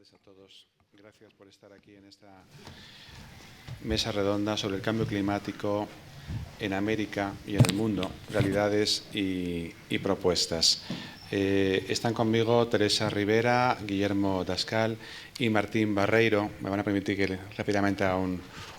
tardes a todos. Gracias por estar aquí en esta mesa redonda sobre el cambio climático en América y en el mundo, realidades y propuestas. Están conmigo Teresa Rivera, Guillermo Dascal y Martín Barreiro. Me van a permitir que rápidamente haga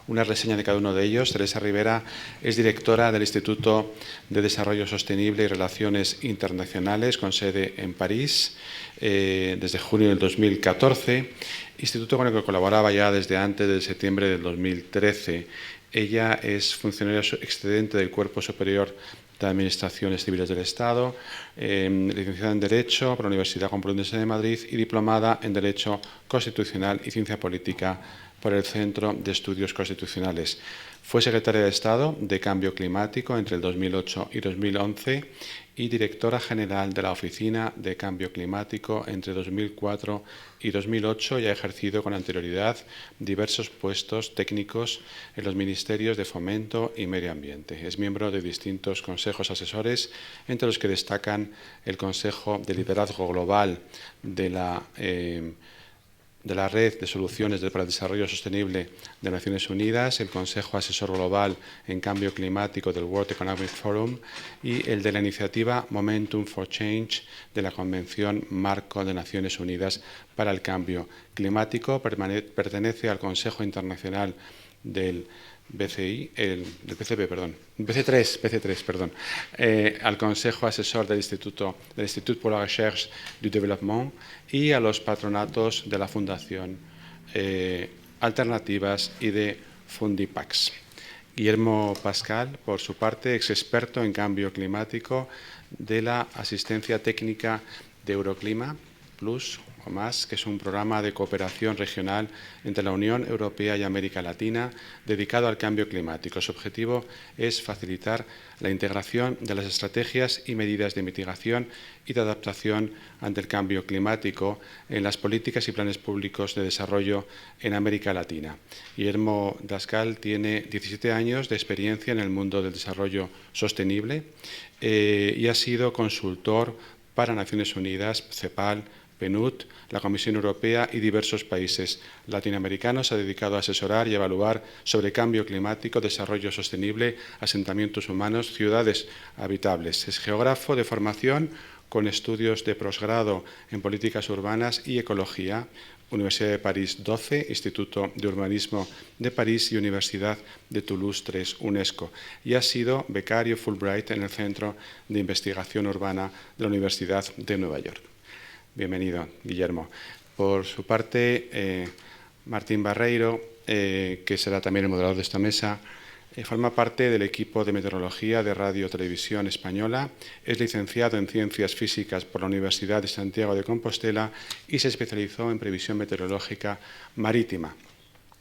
una reseña de cada uno de ellos. Teresa Rivera es directora del Instituto de Desarrollo Sostenible y Relaciones Internacionales, con sede en París, desde junio del 2014, instituto con el que colaboraba ya desde antes de septiembre del 2013. Ella es funcionaria excedente del Cuerpo Superior de Administraciones Civiles del Estado, licenciada en Derecho por la Universidad Complutense de Madrid y diplomada en Derecho Constitucional y Ciencia Política por el Centro de Estudios Constitucionales. Fue secretaria de Estado de Cambio Climático entre el 2008 y 2011 y directora general de la Oficina de Cambio Climático entre 2004 y 2008 y ha ejercido con anterioridad diversos puestos técnicos en los ministerios de Fomento y Medio Ambiente. Es miembro de distintos consejos asesores, entre los que destacan el Consejo de Liderazgo Global de la Red de Soluciones para el Desarrollo Sostenible de Naciones Unidas, el Consejo Asesor Global en Cambio Climático del World Economic Forum y el de la iniciativa Momentum for Change de la Convención Marco de Naciones Unidas para el Cambio Climático. Pertenece al Consejo Internacional del BC3, al Consejo Asesor del Institut pour la Recherche du Développement y a los patronatos de la Fundación Alternativas y de Fundipax. Guillermo Pascal, por su parte, ex experto en cambio climático de la asistencia técnica de Euroclima Plus o más, que es un programa de cooperación regional entre la Unión Europea y América Latina dedicado al cambio climático. Su objetivo es facilitar la integración de las estrategias y medidas de mitigación y de adaptación ante el cambio climático en las políticas y planes públicos de desarrollo en América Latina. Guillermo Dascal tiene 17 años de experiencia en el mundo del desarrollo sostenible y ha sido consultor para Naciones Unidas, CEPAL, PNUD, la Comisión Europea y diversos países latinoamericanos. Se ha dedicado a asesorar y evaluar sobre cambio climático, desarrollo sostenible, asentamientos humanos, ciudades habitables. Es geógrafo de formación con estudios de posgrado en políticas urbanas y ecología, Universidad de París 12, Instituto de Urbanismo de París y Universidad de Toulouse 3, UNESCO. Y ha sido becario Fulbright en el Centro de Investigación Urbana de la Universidad de Nueva York. Bienvenido, Guillermo. Por su parte, Martín Barreiro, que será también el moderador de esta mesa, forma parte del equipo de meteorología de Radio Televisión Española, es licenciado en Ciencias Físicas por la Universidad de Santiago de Compostela y se especializó en previsión meteorológica marítima.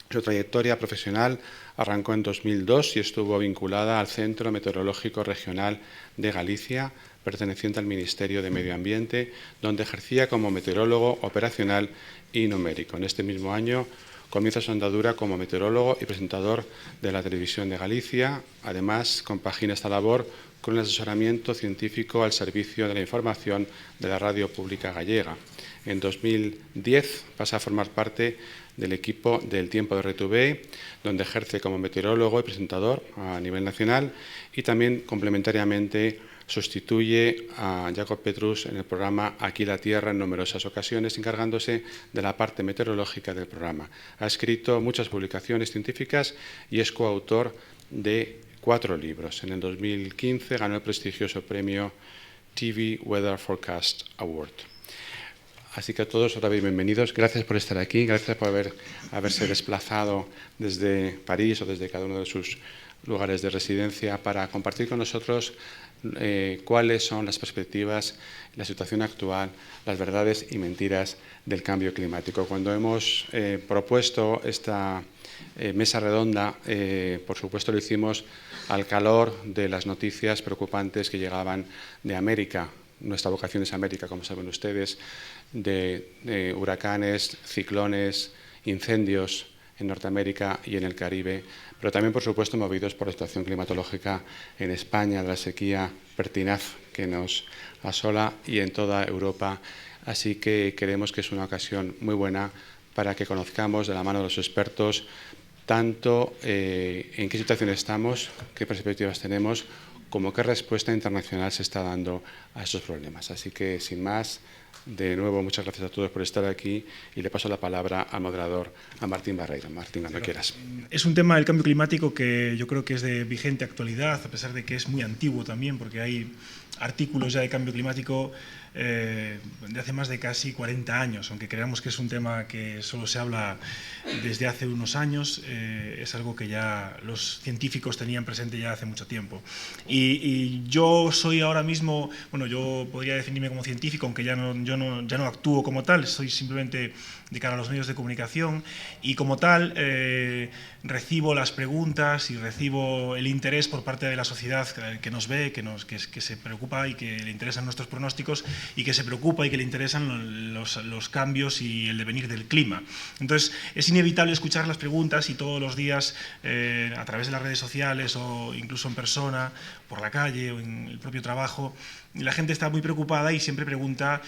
Su trayectoria profesional arrancó en 2002 y estuvo vinculada al Centro Meteorológico Regional de Galicia, perteneciente al Ministerio de Medio Ambiente, donde ejercía como meteorólogo operacional y numérico. En este mismo año comienza su andadura como meteorólogo y presentador de la Televisión de Galicia. Además, compagina esta labor con el asesoramiento científico al servicio de la información de la Radio Pública Gallega. En 2010 pasa a formar parte del equipo del Tiempo de RTV, donde ejerce como meteorólogo y presentador a nivel nacional y también complementariamente sustituye a Jacob Petrus en el programa Aquí la Tierra en numerosas ocasiones, encargándose de la parte meteorológica del programa. Ha escrito muchas publicaciones científicas y es coautor de 4 libros. En el 2015 ganó el prestigioso premio TV Weather Forecast Award. Así que a todos otra vez bienvenidos. Gracias por estar aquí, gracias por haberse desplazado desde París o desde cada uno de sus lugares de residencia para compartir con nosotros cuáles son las perspectivas, la situación actual, las verdades y mentiras del cambio climático. Cuando hemos propuesto esta mesa redonda, por supuesto lo hicimos al calor de las noticias preocupantes que llegaban de América. Nuestra vocación es América, como saben ustedes, de huracanes, ciclones, incendios en Norteamérica y en el Caribe, pero también, por supuesto, movidos por la situación climatológica en España, de la sequía pertinaz que nos asola y en toda Europa Así que creemos que es una ocasión muy buena para que conozcamos de la mano de los expertos tanto en qué situación estamos, qué perspectivas tenemos, como qué respuesta internacional se está dando a estos problemas. Así que, sin más, de nuevo, muchas gracias a todos por estar aquí y le paso la palabra al moderador, a Martín Barreiro. Martín, cuando quieras. Es un tema del cambio climático que yo creo que es de vigente actualidad, a pesar de que es muy antiguo también, porque hay artículos ya de cambio climático de hace más de casi 40 años, aunque creamos que es un tema que solo se habla desde hace unos años, es algo que ya los científicos tenían presente ya hace mucho tiempo. Y yo soy ahora mismo, bueno, yo podría definirme como científico, aunque ya no actúo como tal, soy simplemente de cara a los medios de comunicación, y como tal recibo las preguntas y recibo el interés por parte de la sociedad que nos ve, que se preocupa y que le interesan nuestros pronósticos y que se preocupa y que le interesan los cambios y el devenir del clima. Entonces es inevitable escuchar las preguntas y todos los días a través de las redes sociales o incluso en persona, por la calle o en el propio trabajo, la gente está muy preocupada y siempre pregunta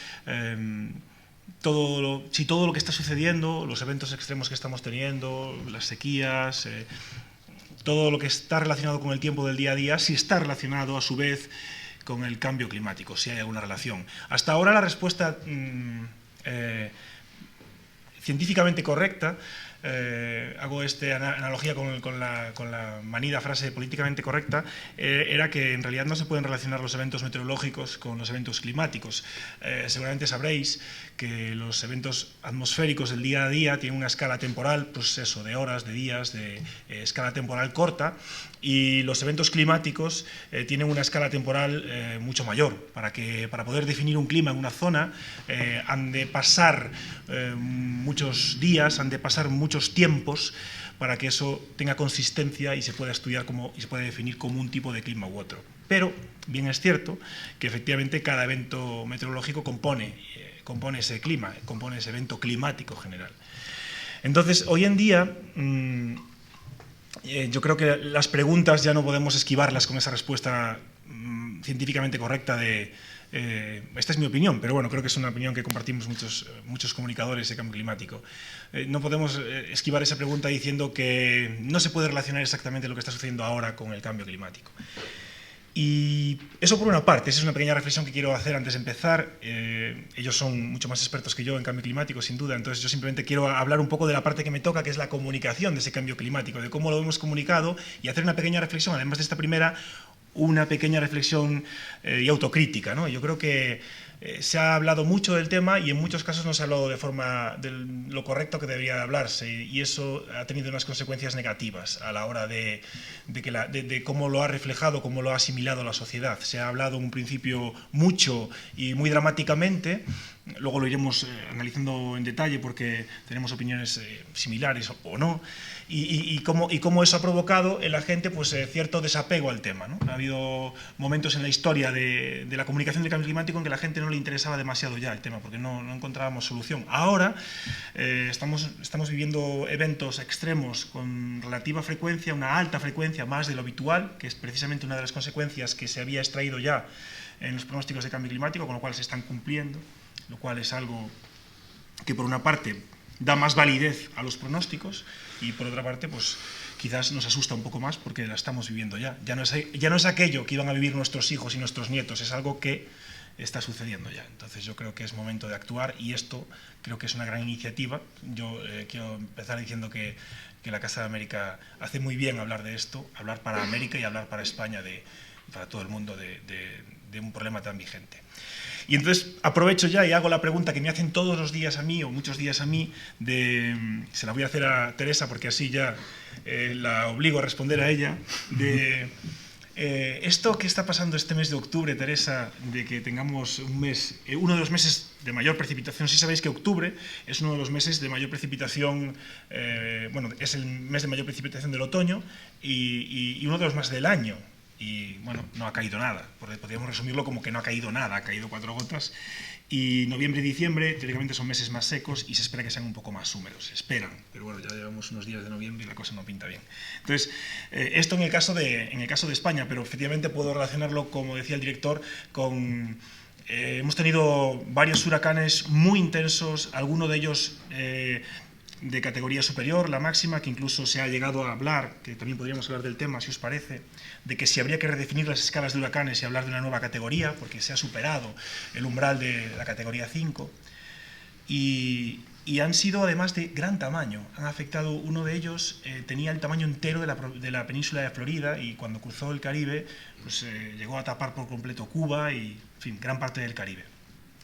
si todo lo que está sucediendo, los eventos extremos que estamos teniendo, las sequías, todo lo que está relacionado con el tiempo del día a día, si está relacionado a su vez con el cambio climático, si hay alguna relación. Hasta ahora la respuesta científicamente correcta, hago esta analogía con la manida frase políticamente correcta, era que en realidad no se pueden relacionar los eventos meteorológicos con los eventos climáticos. Seguramente sabréis que los eventos atmosféricos del día a día tienen una escala temporal, pues eso, de horas, de días, de escala temporal corta, y los eventos climáticos tienen una escala temporal mucho mayor. Para poder definir un clima en una zona han de pasar muchos días, han de pasar muchos tiempos para que eso tenga consistencia y se pueda estudiar y se pueda definir como un tipo de clima u otro. Pero bien es cierto que efectivamente cada evento meteorológico compone ese clima, compone ese evento climático general. Entonces, hoy en día yo creo que las preguntas ya no podemos esquivarlas con esa respuesta científicamente correcta de esta es mi opinión, pero bueno, creo que es una opinión que compartimos muchos comunicadores de cambio climático. No podemos esquivar esa pregunta diciendo que no se puede relacionar exactamente lo que está sucediendo ahora con el cambio climático. Y eso por una parte, esa es una pequeña reflexión que quiero hacer antes de empezar. Ellos son mucho más expertos que yo en cambio climático, sin duda, entonces yo simplemente quiero hablar un poco de la parte que me toca, que es la comunicación de ese cambio climático, de cómo lo hemos comunicado y hacer una pequeña reflexión, además de esta primera, una pequeña reflexión y autocrítica, ¿no? Yo creo que se ha hablado mucho del tema y en muchos casos no se ha hablado de forma de lo correcto que debería de hablarse, y eso ha tenido unas consecuencias negativas a la hora de cómo lo ha reflejado, cómo lo ha asimilado la sociedad. Se ha hablado en un principio mucho y muy dramáticamente, luego lo iremos analizando en detalle porque tenemos opiniones similares o no, y cómo eso ha provocado en la gente pues, cierto desapego al tema, ¿no? Ha habido momentos en la historia de la comunicación del cambio climático en que a la gente no le interesaba demasiado ya el tema porque no encontrábamos solución. Ahora estamos viviendo eventos extremos con relativa frecuencia, una alta frecuencia más de lo habitual, que es precisamente una de las consecuencias que se había extraído ya en los pronósticos de cambio climático, con lo cual se están cumpliendo, lo cual es algo que por una parte da más validez a los pronósticos y por otra parte pues quizás nos asusta un poco más porque la estamos viviendo ya. Ya no es aquello que iban a vivir nuestros hijos y nuestros nietos, es algo que está sucediendo ya. Entonces yo creo que es momento de actuar y esto creo que es una gran iniciativa. Yo quiero empezar diciendo que la Casa de América hace muy bien hablar de esto, hablar para América y hablar para España, para todo el mundo de un problema tan vigente. Y entonces aprovecho ya y hago la pregunta que me hacen todos los días a mí, o muchos días a mí, se la voy a hacer a Teresa porque así ya la obligo a responder a ella, esto que está pasando este mes de octubre, Teresa, de que tengamos un mes, uno de los meses de mayor precipitación. Sí sabéis que octubre es uno de los meses de mayor precipitación, bueno, es el mes de mayor precipitación del otoño y uno de los más del año. Y bueno, no ha caído nada, podríamos resumirlo como que no ha caído nada, ha caído 4 gotas, y noviembre y diciembre teóricamente son meses más secos y se espera que sean un poco más húmedos, se esperan, pero bueno, ya llevamos unos días de noviembre y la cosa no pinta bien. Entonces, esto en el caso de España, pero efectivamente puedo relacionarlo, como decía el director, con hemos tenido varios huracanes muy intensos, algunos de ellos de categoría superior, la máxima, que incluso se ha llegado a hablar, que también podríamos hablar del tema, si os parece, de que si habría que redefinir las escalas de huracanes y hablar de una nueva categoría, porque se ha superado el umbral de la categoría 5. Y han sido además de gran tamaño. Han afectado, uno de ellos tenía el tamaño entero de la península de Florida, y cuando cruzó el Caribe pues llegó a tapar por completo Cuba y, en fin, gran parte del Caribe,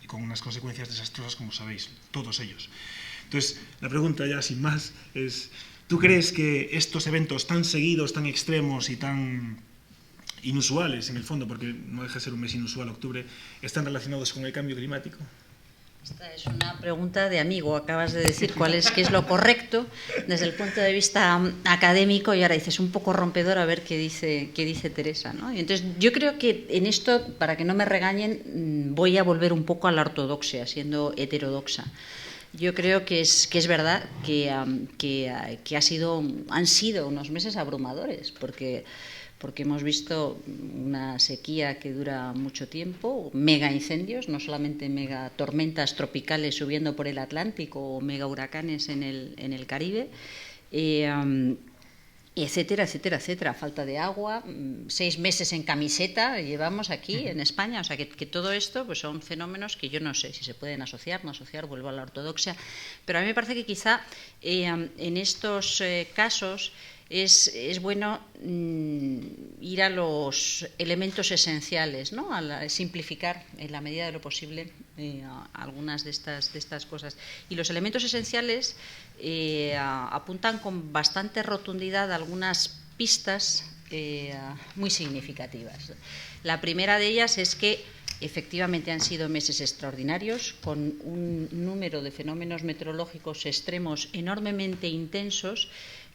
y con unas consecuencias desastrosas, como sabéis, todos ellos. Entonces, la pregunta ya sin más es, ¿tú crees que estos eventos tan seguidos, tan extremos y tan inusuales, en el fondo, porque no deja de ser un mes inusual, octubre, están relacionados con el cambio climático? Esta es una pregunta de amigo. Acabas de decir qué es lo correcto desde el punto de vista académico, y ahora dices un poco rompedor, a ver qué dice Teresa, ¿no? Y entonces yo creo que en esto, para que no me regañen, voy a volver un poco a la ortodoxia, siendo heterodoxa. Yo creo que es verdad que han sido unos meses abrumadores, porque hemos visto una sequía que dura mucho tiempo, mega incendios, no solamente mega tormentas tropicales subiendo por el Atlántico o mega huracanes en el Caribe, etcétera, etcétera, etcétera. Falta de agua, 6 meses en camiseta llevamos aquí en España. O sea, que todo esto pues son fenómenos que yo no sé si se pueden asociar, no asociar, vuelvo a la ortodoxia, pero a mí me parece que quizá en estos casos es bueno ir a los elementos esenciales, ¿no? A simplificar en la medida de lo posible algunas de estas cosas. Y los elementos esenciales apuntan con bastante rotundidad algunas pistas muy significativas. La primera de ellas es que efectivamente han sido meses extraordinarios, con un número de fenómenos meteorológicos extremos enormemente intensos,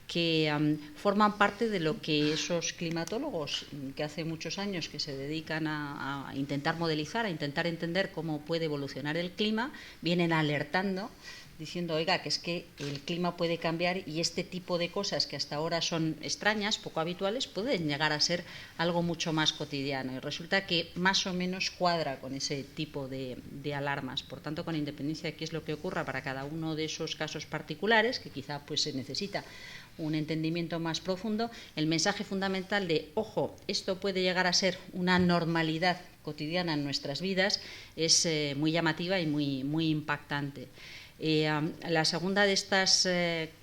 que forman parte de lo que esos climatólogos que hace muchos años que se dedican a intentar modelizar, a intentar entender cómo puede evolucionar el clima, vienen alertando, diciendo, oiga, que es que el clima puede cambiar y este tipo de cosas que hasta ahora son extrañas, poco habituales, pueden llegar a ser algo mucho más cotidiano. Y resulta que más o menos cuadra con ese tipo de alarmas. Por tanto, con independencia de qué es lo que ocurra para cada uno de esos casos particulares, que quizá pues se necesita un entendimiento más profundo, el mensaje fundamental de, ojo, esto puede llegar a ser una normalidad cotidiana en nuestras vidas, es muy llamativa y muy impactante. La segunda de estas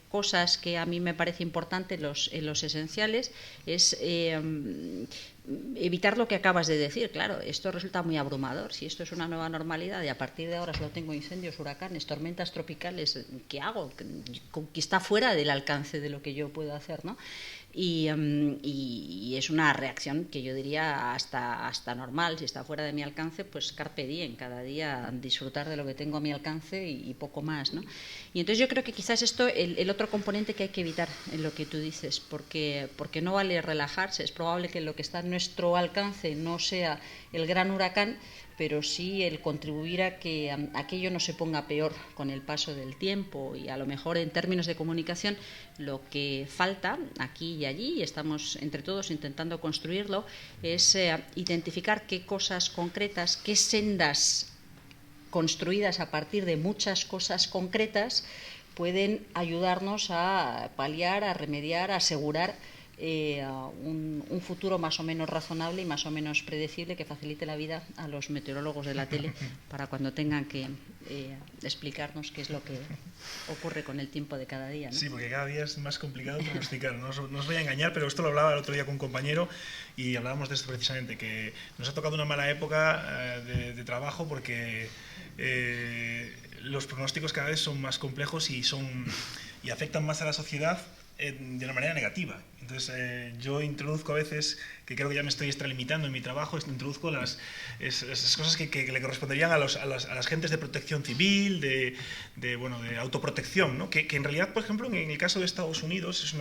cosas que a mí me parece importante en los esenciales es evitar lo que acabas de decir. Claro, esto resulta muy abrumador. Si esto es una nueva normalidad y a partir de ahora solo tengo incendios, huracanes, tormentas tropicales, ¿qué hago? Que está fuera del alcance de lo que yo puedo hacer, ¿no? Y es una reacción que yo diría hasta normal. Si está fuera de mi alcance, pues carpe diem, cada día disfrutar de lo que tengo a mi alcance y poco más, ¿no? Y entonces yo creo que quizás esto el otro componente que hay que evitar en lo que tú dices, porque no vale relajarse. Es probable que lo que está en nuestro alcance no sea el gran huracán, pero sí el contribuir a que aquello no se ponga peor con el paso del tiempo. Y a lo mejor en términos de comunicación lo que falta aquí y allí, y estamos entre todos intentando construirlo, es identificar qué cosas concretas, qué sendas construidas a partir de muchas cosas concretas pueden ayudarnos a paliar, a remediar, a asegurar un futuro más o menos razonable y más o menos predecible, que facilite la vida a los meteorólogos de la tele para cuando tengan que explicarnos qué es lo que ocurre con el tiempo de cada día, ¿no? Sí, porque cada día es más complicado pronosticar. No os voy a engañar, pero esto lo hablaba el otro día con un compañero y hablábamos de esto precisamente, que nos ha tocado una mala época de trabajo porque los pronósticos cada vez son más complejos y afectan más a la sociedad de una manera negativa. Entonces yo introduzco a veces, que creo que ya me estoy extralimitando en mi trabajo, introduzco esas cosas que le corresponderían a las gentes de protección civil, de autoprotección, ¿no? Que en realidad, por ejemplo, en el caso de Estados Unidos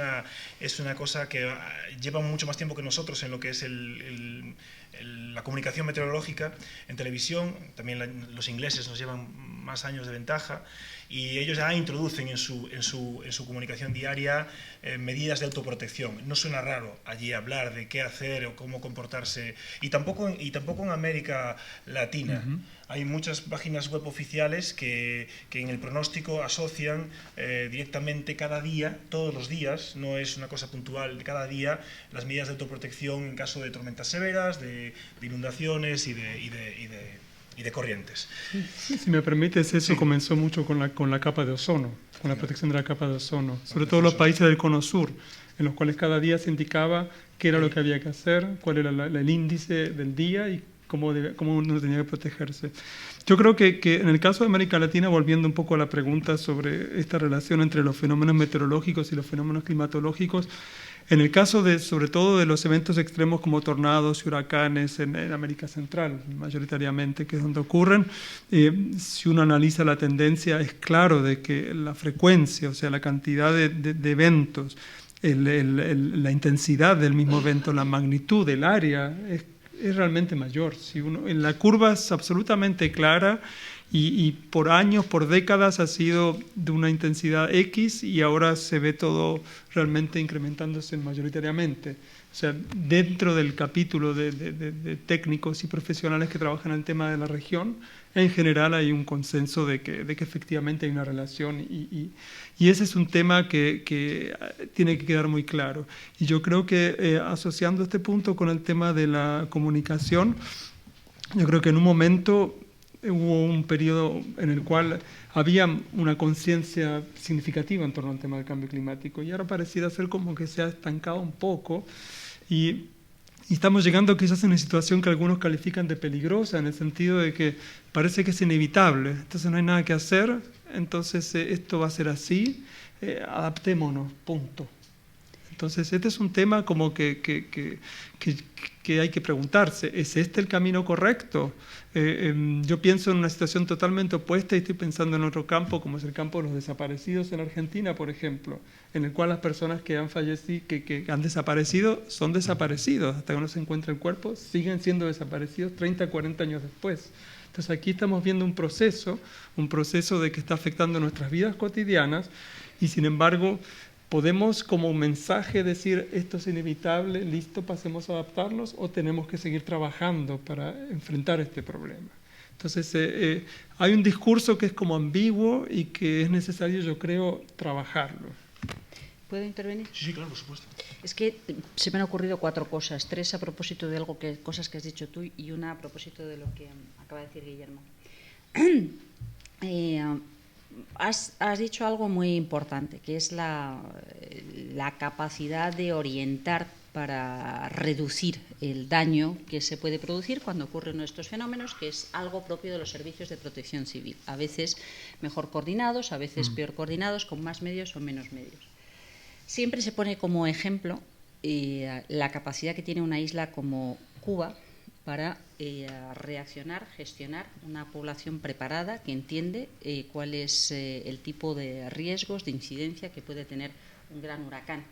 es una cosa que lleva mucho más tiempo que nosotros en lo que es la comunicación meteorológica en televisión. También los ingleses nos llevan más años de ventaja, y ellos ya introducen en su comunicación diaria medidas de autoprotección. No suena raro allí hablar de qué hacer o cómo comportarse, y tampoco en América Latina. Hay muchas páginas web oficiales que en el pronóstico asocian directamente cada día, todos los días, no es una cosa puntual, cada día, las medidas de autoprotección en caso de tormentas severas, de inundaciones y de corrientes. Si me permites, eso comenzó mucho con la capa de ozono, con la protección de la capa de ozono, sobre todo los países del cono sur, en los cuales cada día se indicaba qué era lo que había que hacer, cuál era el índice del día y cómo uno tenía que protegerse. Yo creo que en el caso de América Latina, volviendo un poco a la pregunta sobre esta relación entre los fenómenos meteorológicos y los fenómenos climatológicos, en el caso sobre todo de los eventos extremos como tornados y huracanes en América Central, mayoritariamente, que es donde ocurren, si uno analiza la tendencia, es claro de que la frecuencia, o sea, la cantidad de eventos, la intensidad del mismo evento, la magnitud del área, es realmente mayor. En la curva es absolutamente clara y por años, por décadas ha sido de una intensidad X y ahora se ve todo realmente incrementándose mayoritariamente. O sea, dentro del capítulo de técnicos y profesionales que trabajan en el tema de la región, en general hay un consenso de que efectivamente hay una relación y ese es un tema que tiene que quedar muy claro. Y yo creo que asociando este punto con el tema de la comunicación, yo creo que en un momento hubo un periodo en el cual había una conciencia significativa en torno al tema del cambio climático y ahora pareciera ser como que se ha estancado un poco y estamos llegando quizás a una situación que algunos califican de peligrosa en el sentido de que parece que es inevitable, entonces no hay nada que hacer, entonces esto va a ser así, adaptémonos, punto. Entonces este es un tema como que hay que preguntarse, ¿es este el camino correcto? Yo pienso en una situación totalmente opuesta y estoy pensando en otro campo, como es el campo de los desaparecidos en Argentina, por ejemplo, en el cual las personas que han fallecido, que han desaparecido, son desaparecidos. Hasta que no se encuentra el cuerpo, siguen siendo desaparecidos 30, 40 años después. Entonces aquí estamos viendo un proceso de que está afectando nuestras vidas cotidianas y sin embargo ¿podemos como un mensaje decir esto es inevitable, listo, pasemos a adaptarnos o tenemos que seguir trabajando para enfrentar este problema? Entonces hay un discurso que es como ambiguo y que es necesario, yo creo, trabajarlo. ¿Puedo intervenir? Sí, claro, por supuesto. Es que se me han ocurrido 4 cosas, 3 a propósito de cosas que has dicho tú y una a propósito de lo que acaba de decir Guillermo. Has dicho algo muy importante, que es la capacidad de orientar para reducir el daño que se puede producir cuando ocurren estos fenómenos, que es algo propio de los servicios de protección civil. A veces mejor coordinados, a veces peor coordinados, con más medios o menos medios. Siempre se pone como ejemplo la capacidad que tiene una isla como Cuba para reaccionar, gestionar una población preparada que entiende cuál es el tipo de riesgos, de incidencia que puede tener un gran huracán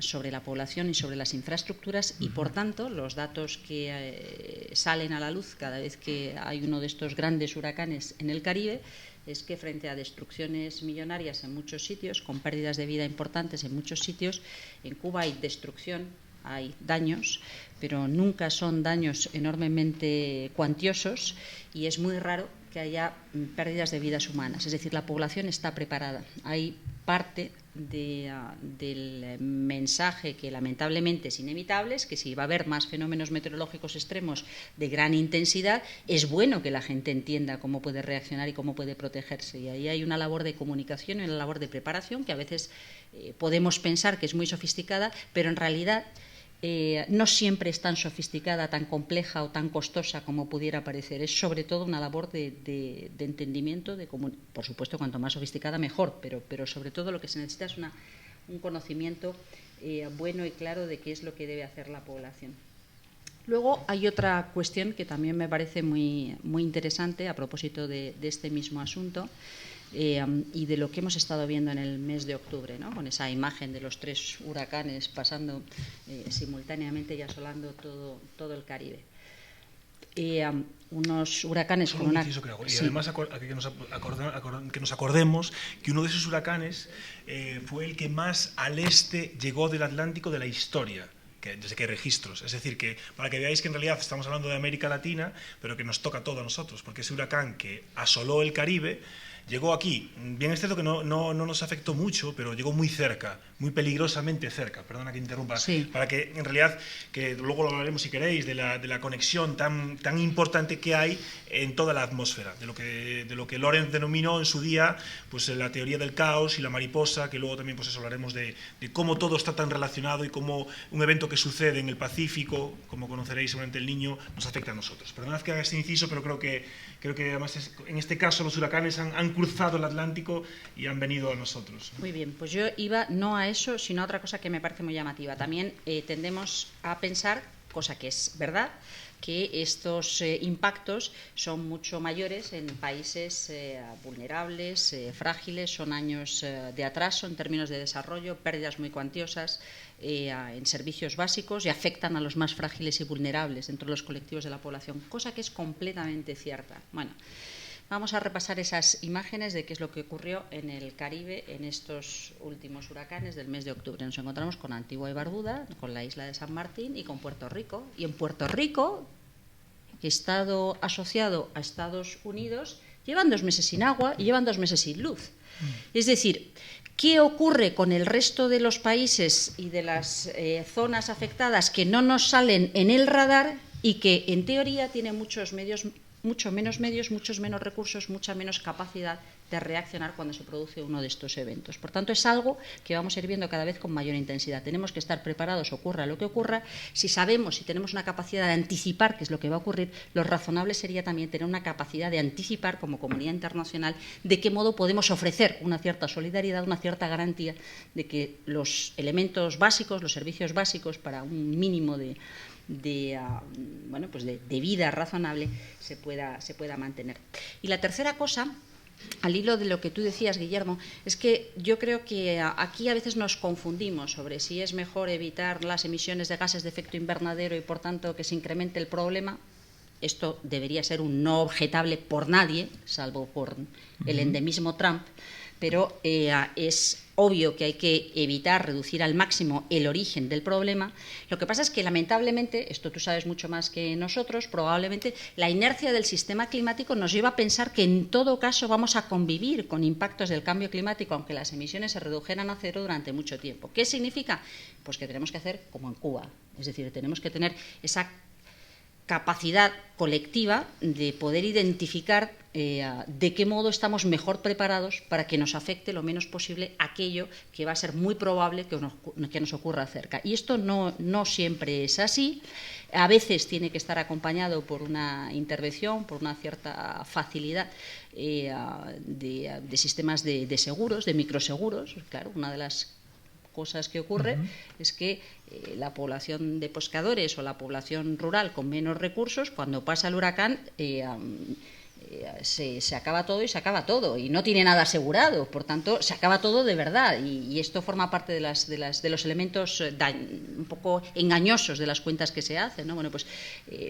sobre la población y sobre las infraestructuras y, por tanto, los datos que salen a la luz cada vez que hay uno de estos grandes huracanes en el Caribe es que frente a destrucciones millonarias en muchos sitios, con pérdidas de vida importantes en muchos sitios, en Cuba hay destrucción, hay daños, pero nunca son daños enormemente cuantiosos y es muy raro que haya pérdidas de vidas humanas. Es decir, la población está preparada. Hay parte del mensaje que lamentablemente es inevitable, es que si va a haber más fenómenos meteorológicos extremos de gran intensidad, es bueno que la gente entienda cómo puede reaccionar y cómo puede protegerse. Y ahí hay una labor de comunicación y una labor de preparación que a veces podemos pensar que es muy sofisticada, pero en realidad no siempre es tan sofisticada, tan compleja o tan costosa como pudiera parecer. Es sobre todo una labor de entendimiento, por supuesto, cuanto más sofisticada mejor, pero sobre todo lo que se necesita es un conocimiento bueno y claro de qué es lo que debe hacer la población. Luego hay otra cuestión que también me parece muy, muy interesante a propósito de este mismo asunto, y de lo que hemos estado viendo en el mes de octubre, ¿no? Con esa imagen de los 3 huracanes pasando simultáneamente y asolando todo el Caribe. unos huracanes Solo con una... un inciso que hago. Y Sí. además que nos acordemos que uno de esos huracanes fue el que más al este llegó del Atlántico de la historia, desde que hay registros. Es decir, que para que veáis que en realidad estamos hablando de América Latina, pero que nos toca todo a nosotros, porque ese huracán que asoló el Caribe llegó aquí. Bien es cierto que no nos afectó mucho, pero llegó muy cerca, muy peligrosamente cerca, perdona que interrumpa, Sí. para que en realidad, que luego lo hablaremos si queréis, de la conexión tan importante que hay en toda la atmósfera, de lo que Lorenz denominó en su día pues la teoría del caos y la mariposa, que luego también pues eso hablaremos de cómo todo está tan relacionado y cómo un evento que sucede en el Pacífico, como conoceréis seguramente el Niño, nos afecta a nosotros. Perdonad que haga este inciso, pero creo que además en este caso los huracanes han cruzado el Atlántico y han venido a nosotros. Muy bien, pues yo iba no a eso, sino a otra cosa que me parece muy llamativa. También tendemos a pensar, cosa que es verdad, que estos impactos son mucho mayores en países vulnerables, frágiles, son años de atraso en términos de desarrollo, pérdidas muy cuantiosas en servicios básicos y afectan a los más frágiles y vulnerables dentro de los colectivos de la población, cosa que es completamente cierta. Bueno, vamos a repasar esas imágenes de qué es lo que ocurrió en el Caribe en estos últimos huracanes del mes de octubre. Nos encontramos con Antigua y Barbuda, con la isla de San Martín y con Puerto Rico. Y en Puerto Rico, estado asociado a Estados Unidos, llevan 2 meses sin agua y llevan 2 meses sin luz. Es decir, ¿qué ocurre con el resto de los países y de las zonas afectadas que no nos salen en el radar y que en teoría tienen mucho menos medios, muchos menos recursos, mucha menos capacidad de reaccionar cuando se produce uno de estos eventos? Por tanto, es algo que vamos a ir viendo cada vez con mayor intensidad. Tenemos que estar preparados, ocurra lo que ocurra. Si sabemos, si tenemos una capacidad de anticipar qué es lo que va a ocurrir, lo razonable sería también tener una capacidad de anticipar como comunidad internacional de qué modo podemos ofrecer una cierta solidaridad, una cierta garantía de que los elementos básicos, los servicios básicos para un mínimo de vida razonable se pueda mantener. Y la tercera cosa, al hilo de lo que tú decías, Guillermo, es que yo creo que aquí a veces nos confundimos sobre si es mejor evitar las emisiones de gases de efecto invernadero y por tanto que se incremente el problema. Esto debería ser un no objetable por nadie, salvo por el endemismo Trump, pero es obvio que hay que evitar, reducir al máximo el origen del problema. Lo que pasa es que, lamentablemente, esto tú sabes mucho más que nosotros, probablemente la inercia del sistema climático nos lleva a pensar que en todo caso vamos a convivir con impactos del cambio climático, aunque las emisiones se redujeran a cero durante mucho tiempo. ¿Qué significa? Pues que tenemos que hacer como en Cuba, es decir, tenemos que tener esa capacidad colectiva de poder identificar de qué modo estamos mejor preparados para que nos afecte lo menos posible aquello que va a ser muy probable que nos ocurra cerca. Y esto no siempre es así. A veces tiene que estar acompañado por una intervención, por una cierta facilidad de sistemas de seguros, de microseguros. Claro, una de las cosas que ocurre es que la población de pescadores o la población rural con menos recursos, cuando pasa el huracán, se acaba todo y se acaba todo y no tiene nada asegurado, por tanto se acaba todo de verdad y esto forma parte de los elementos un poco engañosos de las cuentas que se hacen, ¿no? Bueno, pues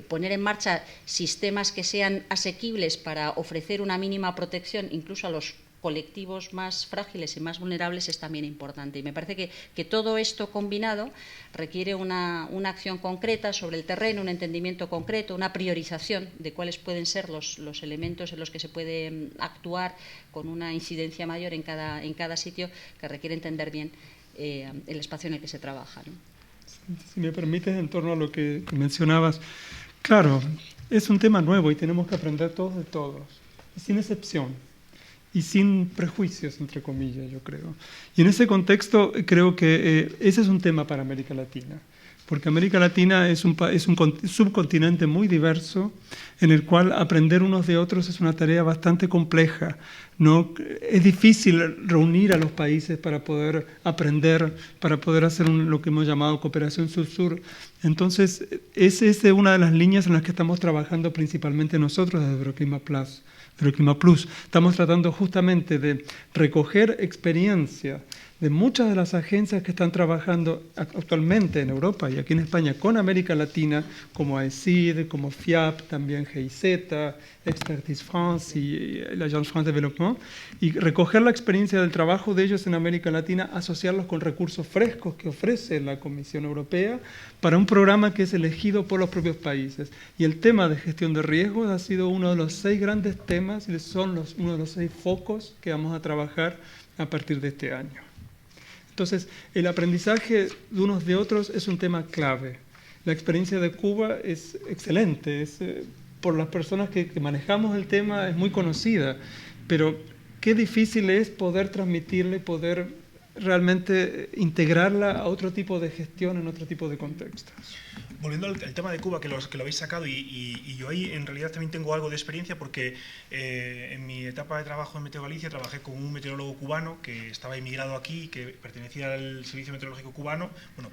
poner en marcha sistemas que sean asequibles para ofrecer una mínima protección incluso a los colectivos más frágiles y más vulnerables es también importante. Y me parece que todo esto combinado requiere una acción concreta sobre el terreno, un entendimiento concreto, una priorización de cuáles pueden ser los elementos en los que se puede actuar con una incidencia mayor en cada sitio, que requiere entender bien el espacio en el que se trabaja, ¿no? Si me permites, en torno a lo que mencionabas, claro, es un tema nuevo y tenemos que aprender todos de todos, sin excepción. Y sin prejuicios, entre comillas, yo creo. Y en ese contexto creo que ese es un tema para América Latina, porque América Latina es un subcontinente muy diverso, en el cual aprender unos de otros es una tarea bastante compleja, ¿no? Es difícil reunir a los países para poder aprender, para poder hacer lo que hemos llamado cooperación sur-sur. Entonces, esa es una de las líneas en las que estamos trabajando principalmente nosotros desde Euroclima Plus. Estamos tratando justamente de recoger experiencia de muchas de las agencias que están trabajando actualmente en Europa y aquí en España con América Latina, como AECID, como FIAP, también GIZ, Expertise France y la Agence France Développement, y recoger la experiencia del trabajo de ellos en América Latina, asociarlos con recursos frescos que ofrece la Comisión Europea para un programa que es elegido por los propios países. Y el tema de gestión de riesgos ha sido uno de los 6 grandes temas y son uno de los 6 focos que vamos a trabajar a partir de este año. Entonces, el aprendizaje de unos de otros es un tema clave. La experiencia de Cuba es excelente, por las personas que manejamos el tema es muy conocida, pero qué difícil es poder transmitirle, poder realmente integrarla a otro tipo de gestión en otro tipo de contextos. Volviendo al tema de Cuba, que lo habéis sacado, y yo ahí en realidad también tengo algo de experiencia porque en mi etapa de trabajo en Meteo Galicia trabajé con un meteorólogo cubano que estaba emigrado aquí, que pertenecía al Servicio Meteorológico Cubano. Bueno,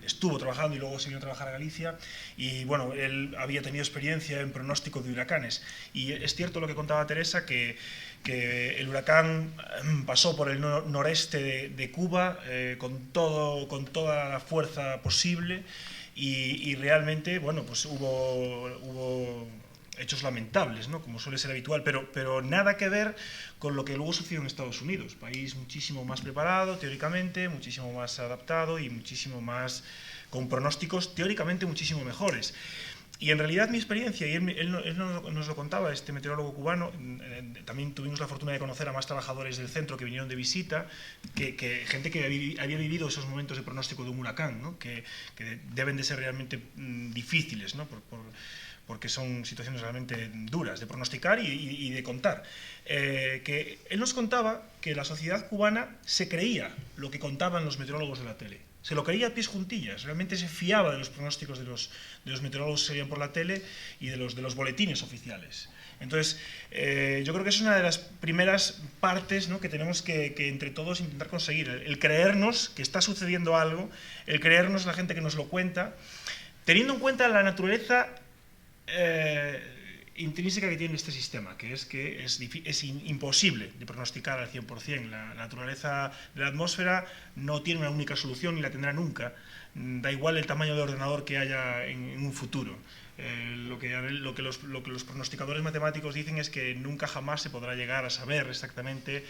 estuvo trabajando y luego se vino a trabajar a Galicia y bueno, él había tenido experiencia en pronóstico de huracanes y es cierto lo que contaba Teresa que el huracán pasó por el noreste de Cuba con toda la fuerza posible y realmente, bueno, pues hubo hechos lamentables, ¿no? Como suele ser habitual, pero nada que ver con lo que luego sucedió en Estados Unidos, país muchísimo más preparado teóricamente, muchísimo más adaptado y muchísimo más con pronósticos teóricamente muchísimo mejores. Y en realidad mi experiencia, y él nos lo contaba, este meteorólogo cubano, también tuvimos la fortuna de conocer a más trabajadores del centro que vinieron de visita, gente que había vivido esos momentos de pronóstico de un huracán, ¿no? que deben de ser realmente difíciles, ¿no? Porque son situaciones realmente duras de pronosticar y de contar. Que él nos contaba que la sociedad cubana se creía lo que contaban los meteorólogos de la tele. Se lo creía a pies juntillas, realmente se fiaba de los pronósticos de los meteorólogos que salían por la tele y de los boletines oficiales. Entonces, yo creo que es una de las primeras partes, ¿no? que tenemos que entre todos intentar conseguir, el creernos que está sucediendo algo, el creernos la gente que nos lo cuenta, teniendo en cuenta la naturaleza intrínseca que tiene este sistema, que es imposible de pronosticar al 100%. La naturaleza de la atmósfera no tiene una única solución ni la tendrá nunca. Da igual el tamaño de ordenador que haya en un futuro. Lo que los pronosticadores matemáticos dicen es que nunca jamás se podrá llegar a saber exactamente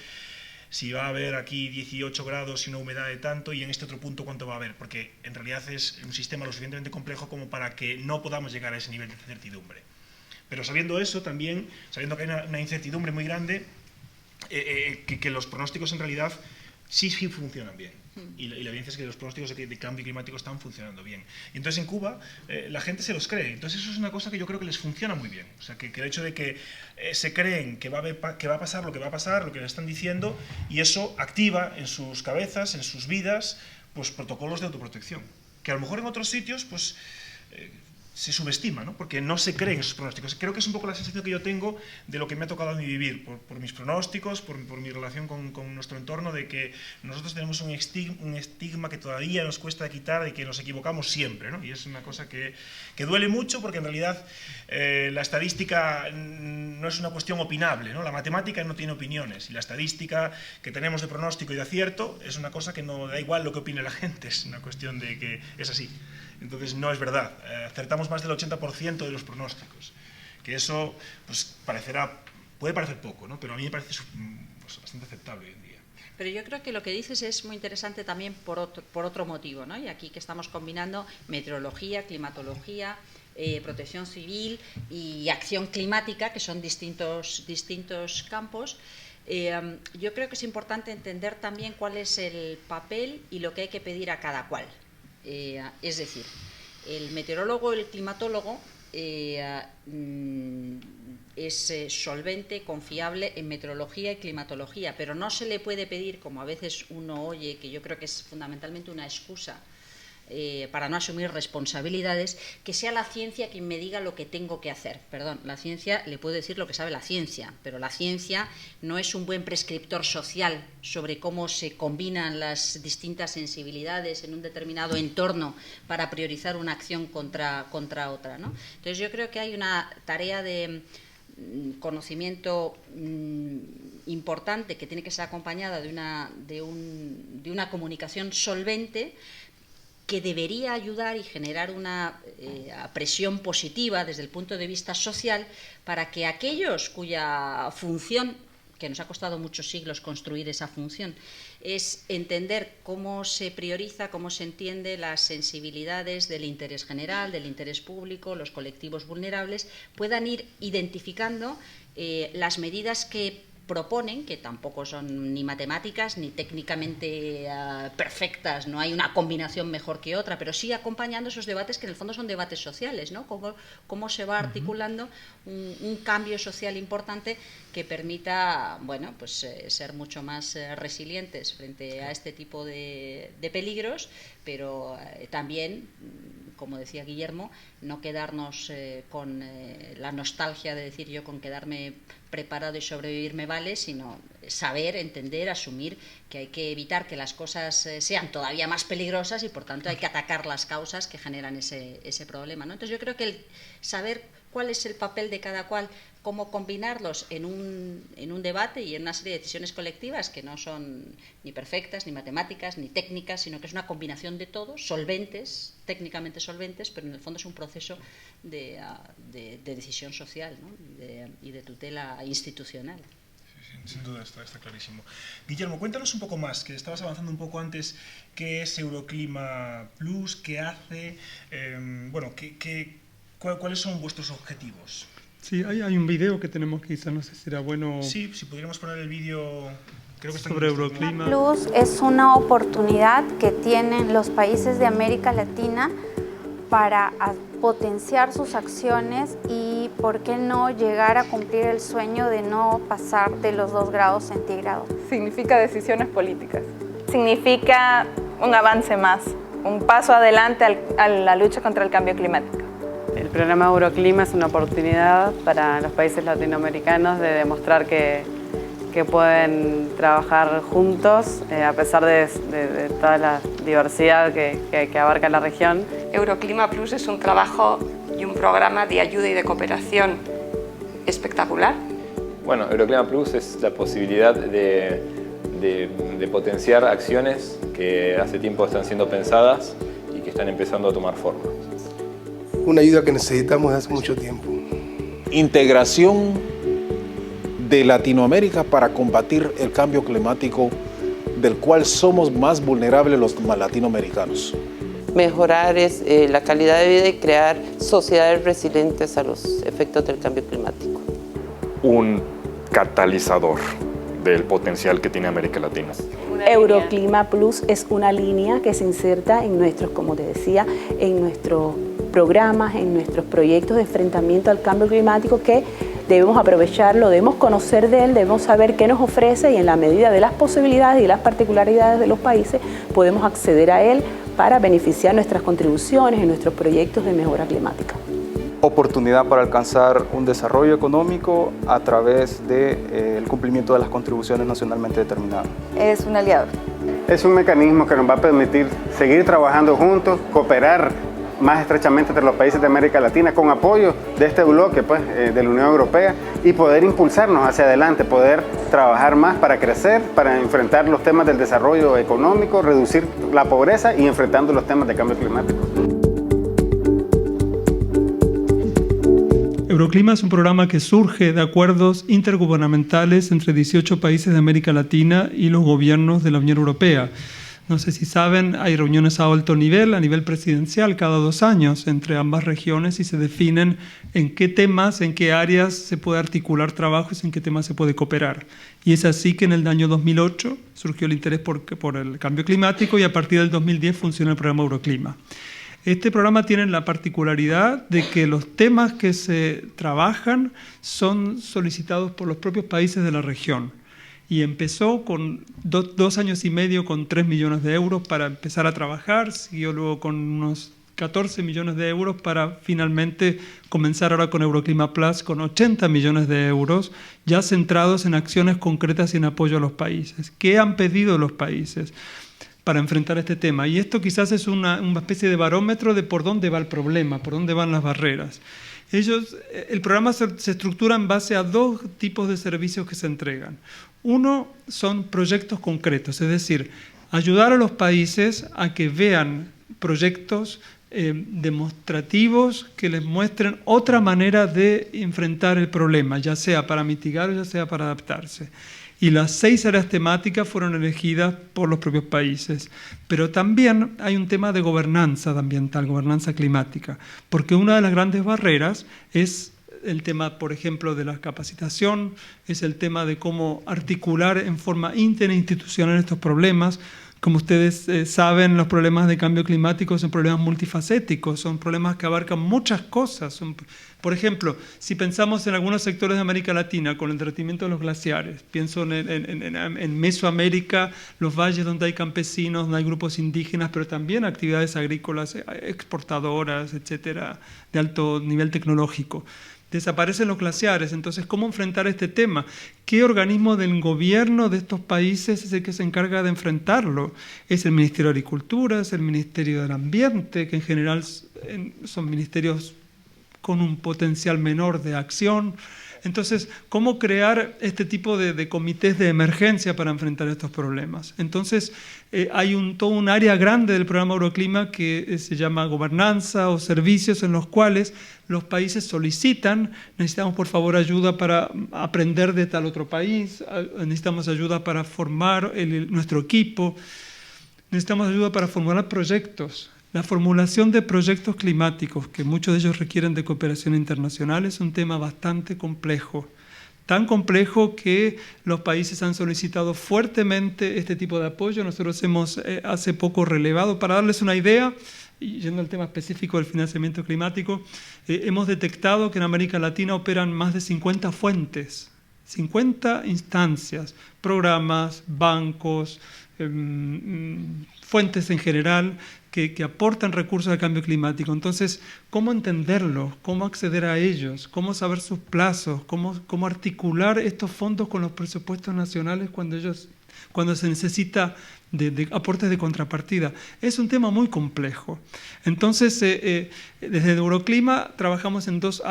si va a haber aquí 18 grados y una humedad de tanto y en este otro punto cuánto va a haber, porque en realidad es un sistema lo suficientemente complejo como para que no podamos llegar a ese nivel de certidumbre. Pero sabiendo eso también, sabiendo que hay una incertidumbre muy grande, que los pronósticos en realidad sí funcionan bien. Y la evidencia es que los pronósticos de cambio climático están funcionando bien. Y entonces en Cuba la gente se los cree. Entonces eso es una cosa que yo creo que les funciona muy bien. O sea, que el hecho de que se creen que va a pasar lo que va a pasar, lo que le están diciendo, y eso activa en sus cabezas, en sus vidas, pues protocolos de autoprotección. Que a lo mejor en otros sitios, pues se subestima, ¿no? Porque no se creen esos pronósticos. Creo que es un poco la sensación que yo tengo de lo que me ha tocado a mí vivir, por mis pronósticos, por mi relación con nuestro entorno, de que nosotros tenemos un estigma que todavía nos cuesta quitar, de que nos equivocamos siempre, ¿no? Y es una cosa que duele mucho porque en realidad la estadística no es una cuestión opinable, ¿no? La matemática no tiene opiniones y la estadística que tenemos de pronóstico y de acierto es una cosa que no da igual lo que opine la gente, es una cuestión de que es así. Entonces no es verdad, acertamos más del 80% de los pronósticos, que eso pues puede parecer poco, ¿no? Pero a mí me parece pues, bastante aceptable hoy en día. Pero yo creo que lo que dices es muy interesante también por otro motivo, ¿no? Y aquí que estamos combinando meteorología, climatología, protección civil y acción climática, que son distintos campos. Yo creo que es importante entender también cuál es el papel y lo que hay que pedir a cada cual. Es decir, el meteorólogo, el climatólogo es solvente, confiable en meteorología y climatología, pero no se le puede pedir, como a veces uno oye, que yo creo que es fundamentalmente una excusa para no asumir responsabilidades, que sea la ciencia quien me diga lo que tengo que hacer. Perdón, la ciencia, le puedo decir lo que sabe la ciencia, pero la ciencia no es un buen prescriptor social sobre cómo se combinan las distintas sensibilidades en un determinado entorno para priorizar una acción contra otra, ¿no? Entonces yo creo que hay una tarea de conocimiento importante que tiene que ser acompañada de una comunicación solvente, que debería ayudar y generar una presión positiva desde el punto de vista social para que aquellos cuya función, que nos ha costado muchos siglos construir esa función, es entender cómo se prioriza, cómo se entiende las sensibilidades del interés general, del interés público, los colectivos vulnerables, puedan ir identificando las medidas que proponen, que tampoco son ni matemáticas ni técnicamente perfectas, no hay una combinación mejor que otra, pero sí acompañando esos debates que en el fondo son debates sociales, ¿no? Cómo se va articulando un cambio social importante que permita, bueno, pues ser mucho más resilientes frente a este tipo de peligros, pero también, como decía Guillermo, no quedarnos con la nostalgia de decir yo con quedarme preparado y sobrevivir me vale, sino saber, entender, asumir que hay que evitar que las cosas sean todavía más peligrosas y por tanto hay que atacar las causas que generan ese problema, ¿no? Entonces yo creo que el saber cuál es el papel de cada cual, cómo combinarlos en un debate y en una serie de decisiones colectivas que no son ni perfectas, ni matemáticas, ni técnicas, sino que es una combinación de todos, solventes, técnicamente solventes, pero en el fondo es un proceso de decisión social, ¿no? y de tutela institucional. Sin duda, está clarísimo. Guillermo, cuéntanos un poco más, que estabas avanzando un poco antes, ¿qué es Euroclima Plus? ¿Qué hace? ¿Cuáles son vuestros objetivos? Sí, hay un video que tenemos que quizás, no sé si será bueno... Sí, si pudiéramos poner el vídeo... Creo que está sobre Euroclima. Plus es una oportunidad que tienen los países de América Latina para potenciar sus acciones y, ¿por qué no, llegar a cumplir el sueño de no pasar de los 2 grados centígrados? Significa decisiones políticas. Significa un avance más, un paso adelante a la lucha contra el cambio climático. El programa Euroclima es una oportunidad para los países latinoamericanos de demostrar que pueden trabajar juntos a pesar de toda la diversidad que abarca la región. Euroclima Plus es un trabajo y un programa de ayuda y de cooperación espectacular. Bueno, Euroclima Plus es la posibilidad de potenciar acciones que hace tiempo están siendo pensadas y que están empezando a tomar forma. Una ayuda que necesitamos desde hace mucho tiempo. Integración de Latinoamérica para combatir el cambio climático del cual somos más vulnerables los latinoamericanos. Mejorar la calidad de vida y crear sociedades resilientes a los efectos del cambio climático. Un catalizador del potencial que tiene América Latina. Euroclima Plus es una línea que se inserta en nuestros, como te decía, en nuestros programas, en nuestros proyectos de enfrentamiento al cambio climático, que debemos aprovecharlo, debemos conocer de él, debemos saber qué nos ofrece y en la medida de las posibilidades y las particularidades de los países podemos acceder a él para beneficiar nuestras contribuciones en nuestros proyectos de mejora climática. Oportunidad para alcanzar un desarrollo económico a través del cumplimiento de las contribuciones nacionalmente determinadas. Es un aliado. Es un mecanismo que nos va a permitir seguir trabajando juntos, cooperar más estrechamente entre los países de América Latina con apoyo de este bloque de la Unión Europea y poder impulsarnos hacia adelante, poder trabajar más para crecer, para enfrentar los temas del desarrollo económico, reducir la pobreza y enfrentando los temas de cambio climático. Euroclima es un programa que surge de acuerdos intergubernamentales entre 18 países de América Latina y los gobiernos de la Unión Europea. No sé si saben, hay reuniones a alto nivel, a nivel presidencial, cada 2 años entre ambas regiones y se definen en qué temas, en qué áreas se puede articular trabajos y en qué temas se puede cooperar. Y es así que en el año 2008 surgió el interés por el cambio climático y a partir del 2010 funciona el programa Euroclima. Este programa tiene la particularidad de que los temas que se trabajan son solicitados por los propios países de la región. Y empezó con 2 años y medio con 3 millones de euros para empezar a trabajar, siguió luego con unos 14 millones de euros para finalmente comenzar ahora con Euroclima Plus con 80 millones de euros, ya centrados en acciones concretas y en apoyo a los países. ¿Qué han pedido los países para enfrentar este tema? Y esto quizás es una especie de barómetro de por dónde va el problema, por dónde van las barreras. El programa se estructura en base a 2 tipos de servicios que se entregan. Uno son proyectos concretos, es decir, ayudar a los países a que vean proyectos demostrativos que les muestren otra manera de enfrentar el problema, ya sea para mitigar o ya sea para adaptarse. Y las 6 áreas temáticas fueron elegidas por los propios países. Pero también hay un tema de gobernanza ambiental, gobernanza climática, porque una de las grandes barreras es el tema, por ejemplo, de la capacitación, es el tema de cómo articular en forma interinstitucional estos problemas. Como ustedes saben, los problemas de cambio climático son problemas multifacéticos, son problemas que abarcan muchas cosas. Por ejemplo, si pensamos en algunos sectores de América Latina con el derretimiento de los glaciares, pienso en Mesoamérica, los valles donde hay campesinos, donde hay grupos indígenas, pero también actividades agrícolas, exportadoras, etcétera, de alto nivel tecnológico. Desaparecen los glaciares, entonces, ¿cómo enfrentar este tema? ¿Qué organismo del gobierno de estos países es el que se encarga de enfrentarlo? ¿Es el Ministerio de Agricultura? ¿Es el Ministerio del Ambiente? Que en general son ministerios con un potencial menor de acción. Entonces, ¿cómo crear este tipo de comités de emergencia para enfrentar estos problemas? Entonces, hay todo un área grande del programa Euroclima que se llama gobernanza o servicios en los cuales los países solicitan, necesitamos por favor ayuda para aprender de tal otro país, necesitamos ayuda para formar nuestro equipo, necesitamos ayuda para formular proyectos. La formulación de proyectos climáticos, que muchos de ellos requieren de cooperación internacional, es un tema bastante complejo. Tan complejo que los países han solicitado fuertemente este tipo de apoyo. Nosotros hemos hace poco relevado, para darles una idea, y yendo al tema específico del financiamiento climático, hemos detectado que en América Latina operan más de 50 fuentes, 50 instancias, programas, bancos, fuentes en general, que aportan recursos al cambio climático. Entonces, ¿cómo entenderlos? ¿Cómo acceder a ellos? ¿Cómo saber sus plazos? ¿Cómo articular estos fondos con los presupuestos nacionales cuando se necesita de aportes de contrapartida? Es un tema muy complejo. Entonces, desde Euroclima trabajamos en dos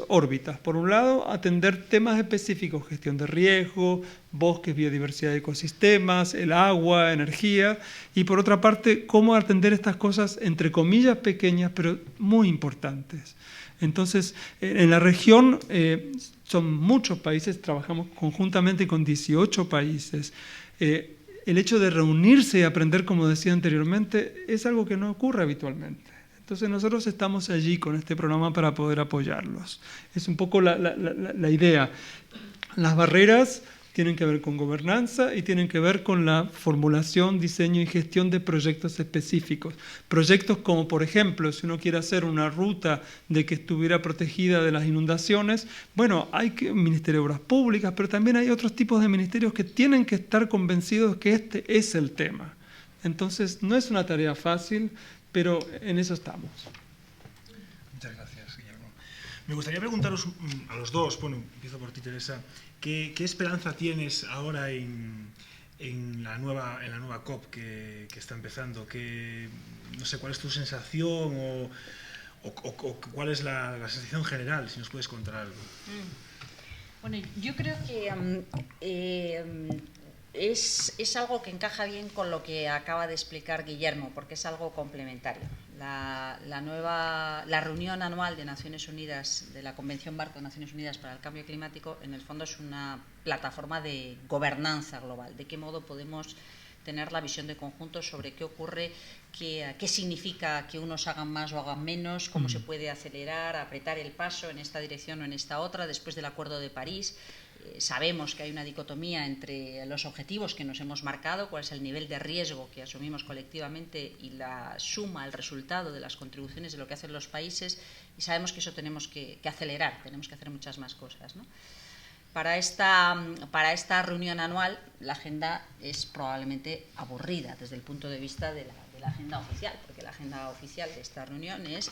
órbitas. Por un lado, atender temas específicos, gestión de riesgo, bosques, biodiversidad de ecosistemas, el agua, energía, y por otra parte, cómo atender estas cosas, entre comillas, pequeñas, pero muy importantes. Entonces, en la región son muchos países, trabajamos conjuntamente con 18 países. El hecho de reunirse y aprender, como decía anteriormente, es algo que no ocurre habitualmente. Entonces nosotros estamos allí con este programa para poder apoyarlos. Es un poco la idea. Las barreras tienen que ver con gobernanza y tienen que ver con la formulación, diseño y gestión de proyectos específicos. Proyectos como, por ejemplo, si uno quiere hacer una ruta de que estuviera protegida de las inundaciones, bueno, hay un Ministerio de Obras Públicas, pero también hay otros tipos de ministerios que tienen que estar convencidos que este es el tema. Entonces, no es una tarea fácil, pero en eso estamos. Muchas gracias, Guillermo. Me gustaría preguntaros a los dos, bueno, empiezo por ti, Teresa, ¿qué esperanza tienes ahora en la nueva COP que está empezando? No sé, ¿cuál es tu sensación o cuál es la sensación general, si nos puedes contar algo? Bueno, yo creo que es algo que encaja bien con lo que acaba de explicar Guillermo, porque es algo complementario. La reunión anual de Naciones Unidas, de la Convención Marco de Naciones Unidas para el Cambio Climático, en el fondo es una plataforma de gobernanza global, de qué modo podemos tener la visión de conjunto sobre qué ocurre, qué significa que unos hagan más o hagan menos, cómo se puede acelerar, apretar el paso en esta dirección o en esta otra después del Acuerdo de París. Sabemos que hay una dicotomía entre los objetivos que nos hemos marcado, cuál es el nivel de riesgo que asumimos colectivamente y la suma, el resultado de las contribuciones de lo que hacen los países, y sabemos que eso tenemos que acelerar, tenemos que hacer muchas más cosas, ¿no? Para esta reunión anual, la agenda es probablemente aburrida desde el punto de vista de la agenda oficial, porque la agenda oficial de esta reunión es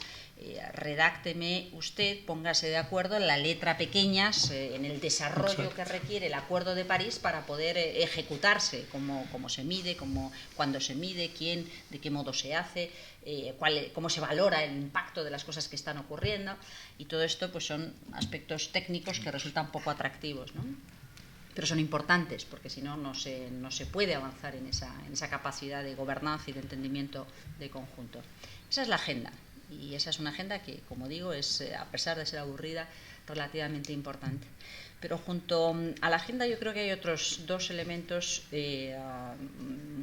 redácteme usted, póngase de acuerdo en la letra pequeña, en el desarrollo que requiere el Acuerdo de París para poder ejecutarse, cómo se mide, cuándo se mide, quién, de qué modo se hace, cómo se valora el impacto de las cosas que están ocurriendo, y todo esto pues son aspectos técnicos que resultan poco atractivos, ¿no? pero son importantes, porque si no, no se puede avanzar en esa capacidad de gobernanza y de entendimiento de conjunto. Esa es la agenda, y esa es una agenda que, como digo, es, a pesar de ser aburrida, relativamente importante. Pero junto a la agenda yo creo que hay otros dos elementos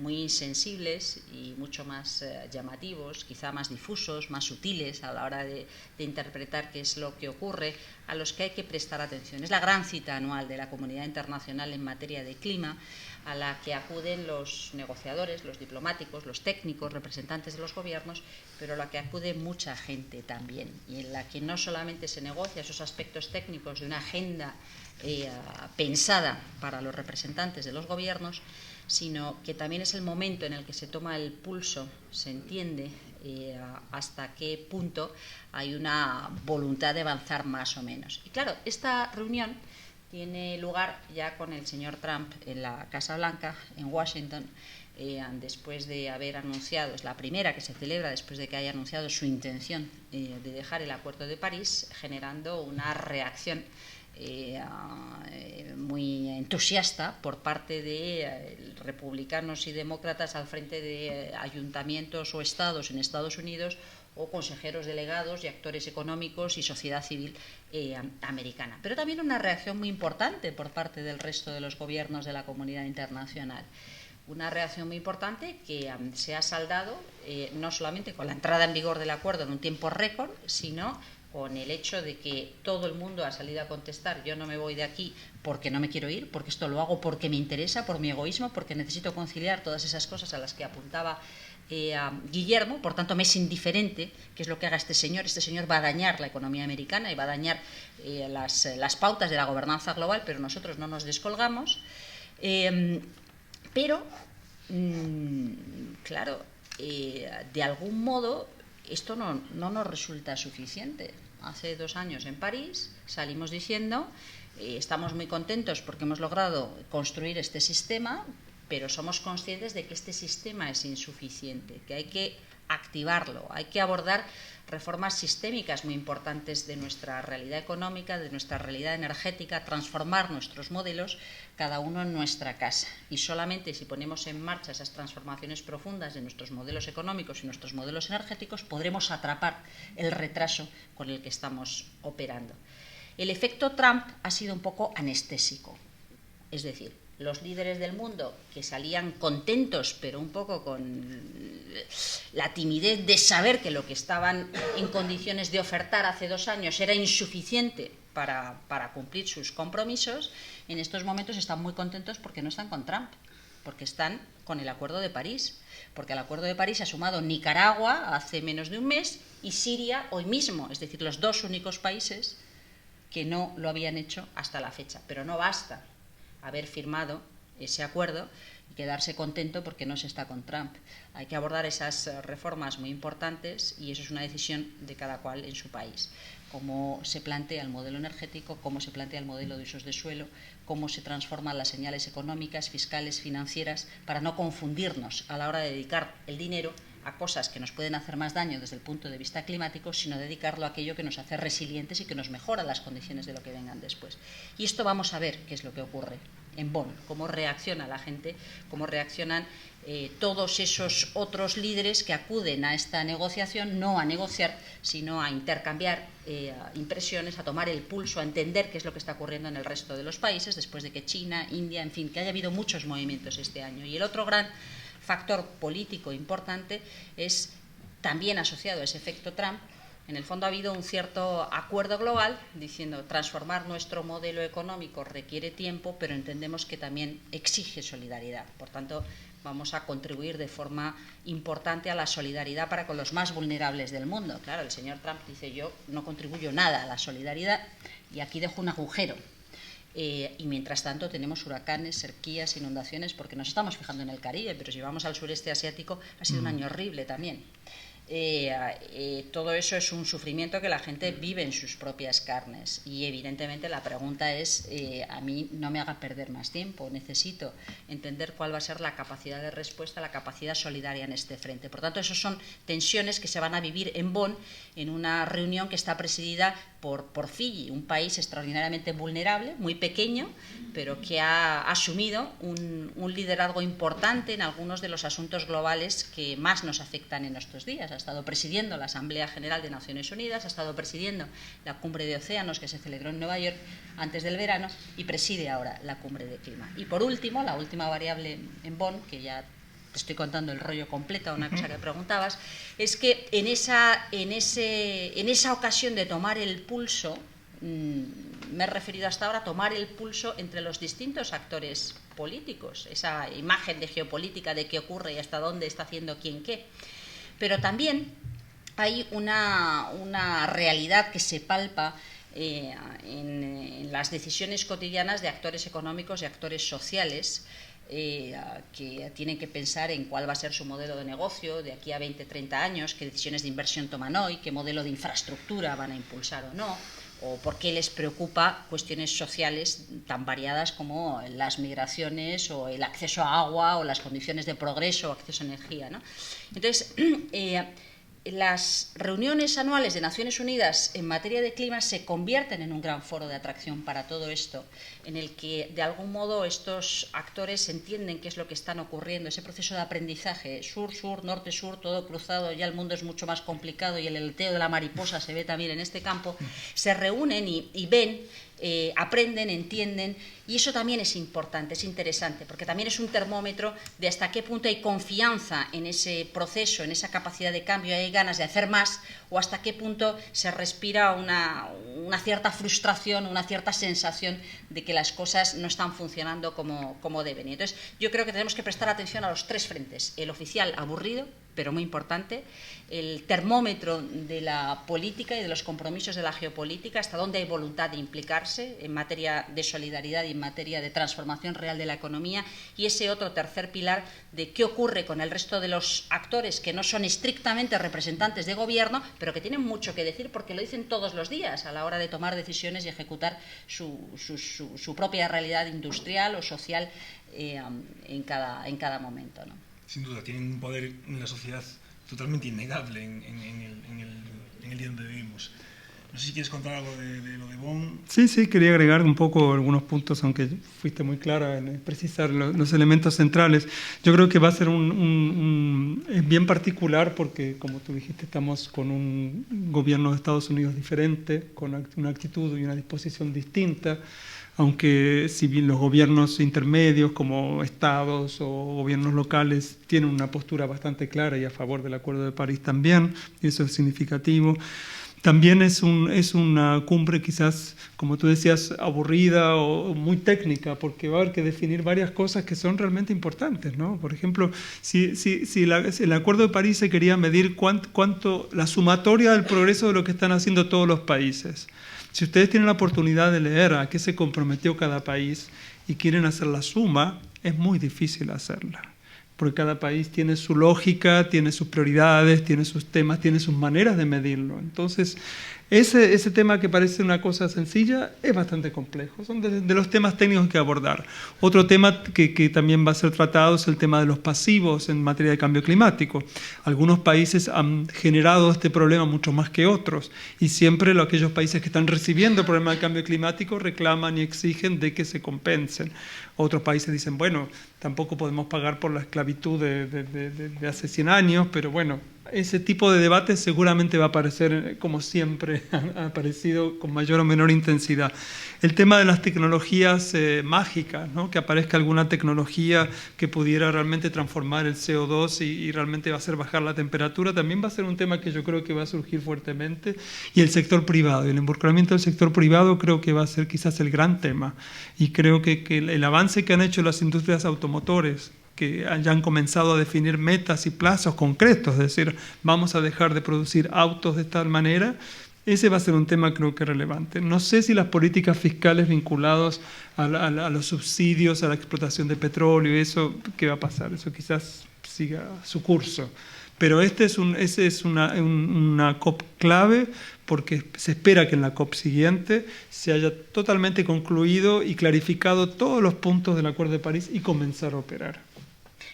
muy sensibles y mucho más llamativos, quizá más difusos, más sutiles a la hora de interpretar qué es lo que ocurre, a los que hay que prestar atención. Es la gran cita anual de la comunidad internacional en materia de clima, a la que acuden los negociadores, los diplomáticos, los técnicos, representantes de los gobiernos, pero a la que acude mucha gente también, y en la que no solamente se negocia esos aspectos técnicos de una agenda pensada para los representantes de los gobiernos, sino que también es el momento en el que se toma el pulso, se entiende hasta qué punto hay una voluntad de avanzar más o menos. Y claro, esta reunión tiene lugar ya con el señor Trump en la Casa Blanca, en Washington, después de haber anunciado, es la primera que se celebra después de que haya anunciado su intención de dejar el Acuerdo de París, generando una reacción muy entusiasta por parte de republicanos y demócratas al frente de ayuntamientos o estados en Estados Unidos, o consejeros delegados y actores económicos y sociedad civil americana. Pero también una reacción muy importante por parte del resto de los gobiernos de la comunidad internacional. Una reacción muy importante que se ha saldado no solamente con la entrada en vigor del acuerdo en un tiempo récord, sino con el hecho de que todo el mundo ha salido a contestar: yo no me voy de aquí porque no me quiero ir, porque esto lo hago porque me interesa, por mi egoísmo, porque necesito conciliar todas esas cosas a las que apuntaba Guillermo, por tanto me es indiferente qué es lo que haga este señor va a dañar la economía americana y va a dañar las pautas de la gobernanza global, pero nosotros no nos descolgamos. Pero, claro, de algún modo esto no nos resulta suficiente. Hace 2 años en París salimos diciendo estamos muy contentos porque hemos logrado construir este sistema, pero somos conscientes de que este sistema es insuficiente, que hay que activarlo, hay que abordar reformas sistémicas muy importantes de nuestra realidad económica, de nuestra realidad energética, transformar nuestros modelos, cada uno en nuestra casa. Y solamente si ponemos en marcha esas transformaciones profundas de nuestros modelos económicos y nuestros modelos energéticos, podremos atrapar el retraso con el que estamos operando. El efecto Trump ha sido un poco anestésico, es decir, los líderes del mundo que salían contentos, pero un poco con la timidez de saber que lo que estaban en condiciones de ofertar hace 2 años era insuficiente para cumplir sus compromisos, en estos momentos están muy contentos porque no están con Trump, porque están con el Acuerdo de París, porque al Acuerdo de París ha sumado Nicaragua hace menos de un mes y Siria hoy mismo, es decir, los 2 únicos países que no lo habían hecho hasta la fecha. Pero no basta haber firmado ese acuerdo y quedarse contento porque no se está con Trump. Hay que abordar esas reformas muy importantes y eso es una decisión de cada cual en su país. Cómo se plantea el modelo energético, cómo se plantea el modelo de usos de suelo, cómo se transforman las señales económicas, fiscales, financieras, para no confundirnos a la hora de dedicar el dinero a cosas que nos pueden hacer más daño desde el punto de vista climático, sino dedicarlo a aquello que nos hace resilientes y que nos mejora las condiciones de lo que vengan después. Y esto vamos a ver qué es lo que ocurre en Bonn, cómo reacciona la gente, cómo reaccionan todos esos otros líderes que acuden a esta negociación, no a negociar, sino a intercambiar impresiones, a tomar el pulso, a entender qué es lo que está ocurriendo en el resto de los países, después de que China, India, en fin, que haya habido muchos movimientos este año. Y el otro gran factor político importante es también asociado a ese efecto Trump. En el fondo ha habido un cierto acuerdo global diciendo transformar nuestro modelo económico requiere tiempo, pero entendemos que también exige solidaridad. Por tanto, vamos a contribuir de forma importante a la solidaridad para con los más vulnerables del mundo. Claro, el señor Trump dice: yo no contribuyo nada a la solidaridad y aquí dejo un agujero. Y mientras tanto tenemos huracanes, sequías, inundaciones, porque nos estamos fijando en el Caribe, pero si vamos al sureste asiático ha sido un año horrible también. Todo eso es un sufrimiento que la gente vive en sus propias carnes y evidentemente la pregunta es, a mí no me haga perder más tiempo, necesito entender cuál va a ser la capacidad de respuesta, la capacidad solidaria en este frente. Por tanto, esas son tensiones que se van a vivir en Bonn en una reunión que está presidida por Fiyi, un país extraordinariamente vulnerable, muy pequeño, pero que ha asumido un liderazgo importante en algunos de los asuntos globales que más nos afectan en nuestros días. Ha estado presidiendo la Asamblea General de Naciones Unidas, ha estado presidiendo la Cumbre de Océanos que se celebró en Nueva York antes del verano y preside ahora la Cumbre de Clima. Y por último, la última variable en Bonn, que ya te estoy contando el rollo completo, una cosa que preguntabas, es que en esa ocasión de tomar el pulso, me he referido hasta ahora a tomar el pulso entre los distintos actores políticos, esa imagen de geopolítica de qué ocurre y hasta dónde está haciendo quién qué. Pero también hay una realidad que se palpa en las decisiones cotidianas de actores económicos y actores sociales, que tienen que pensar en cuál va a ser su modelo de negocio de aquí a 20, 30 años, qué decisiones de inversión toman hoy, qué modelo de infraestructura van a impulsar o no, o por qué les preocupa cuestiones sociales tan variadas como las migraciones o el acceso a agua o las condiciones de progreso o acceso a energía, ¿no? Entonces, las reuniones anuales de Naciones Unidas en materia de clima se convierten en un gran foro de atracción para todo esto, en el que de algún modo estos actores entienden qué es lo que están ocurriendo, ese proceso de aprendizaje, sur-sur, norte-sur, todo cruzado, ya el mundo es mucho más complicado y el aleteo de la mariposa se ve también en este campo, se reúnen y ven, aprenden, entienden, y eso también es importante, es interesante, porque también es un termómetro de hasta qué punto hay confianza en ese proceso, en esa capacidad de cambio, hay ganas de hacer más, o hasta qué punto se respira una cierta frustración, una cierta sensación de que las cosas no están funcionando como deben. Y entonces yo creo que tenemos que prestar atención a los tres frentes: el oficial aburrido, pero muy importante, el termómetro de la política y de los compromisos de la geopolítica, hasta dónde hay voluntad de implicarse en materia de solidaridad y en materia de transformación real de la economía, y ese otro tercer pilar de qué ocurre con el resto de los actores que no son estrictamente representantes de gobierno, pero que tienen mucho que decir porque lo dicen todos los días a la hora de tomar decisiones y ejecutar su propia realidad industrial o social en cada momento, ¿no? Sin duda, tienen un poder en la sociedad totalmente innegable en el día donde vivimos. No sé si quieres contar algo de lo de Bonn. Sí, quería agregar un poco algunos puntos, aunque fuiste muy clara en precisar los elementos centrales. Yo creo que va a ser es bien particular porque, como tú dijiste, estamos con un gobierno de Estados Unidos diferente, con una actitud y una disposición distinta, aunque si bien los gobiernos intermedios como estados o gobiernos locales tienen una postura bastante clara y a favor del Acuerdo de París también, y eso es significativo. También es una cumbre quizás, como tú decías, aburrida o muy técnica, porque va a haber que definir varias cosas que son realmente importantes, ¿no? Por ejemplo, si el Acuerdo de París se quería medir cuánto la sumatoria del progreso de lo que están haciendo todos los países. Si ustedes tienen la oportunidad de leer a qué se comprometió cada país y quieren hacer la suma, es muy difícil hacerla, porque cada país tiene su lógica, tiene sus prioridades, tiene sus temas, tiene sus maneras de medirlo. Entonces, ese tema que parece una cosa sencilla es bastante complejo. Son de los temas técnicos que abordar. Otro tema que también va a ser tratado es el tema de los pasivos en materia de cambio climático. Algunos países han generado este problema mucho más que otros, y siempre aquellos países que están recibiendo el problema del cambio climático reclaman y exigen de que se compensen. Otros países dicen, bueno, tampoco podemos pagar por la esclavitud de hace 100 años, pero bueno, ese tipo de debate seguramente va a aparecer, como siempre ha aparecido, con mayor o menor intensidad. El tema de las tecnologías mágicas, ¿no? Que aparezca alguna tecnología que pudiera realmente transformar el CO2 y realmente va a hacer bajar la temperatura, también va a ser un tema que yo creo que va a surgir fuertemente. Y el sector privado, el involucramiento del sector privado creo que va a ser quizás el gran tema. Y creo que el avance que han hecho las industrias automotores, que hayan comenzado a definir metas y plazos concretos, es decir, vamos a dejar de producir autos de tal manera, ese va a ser un tema creo que relevante. No sé si las políticas fiscales vinculadas a los subsidios, a la explotación de petróleo, eso, ¿qué va a pasar? Eso quizás siga su curso. Pero ese es una COP clave, porque se espera que en la COP siguiente se haya totalmente concluido y clarificado todos los puntos del Acuerdo de París y comenzar a operar.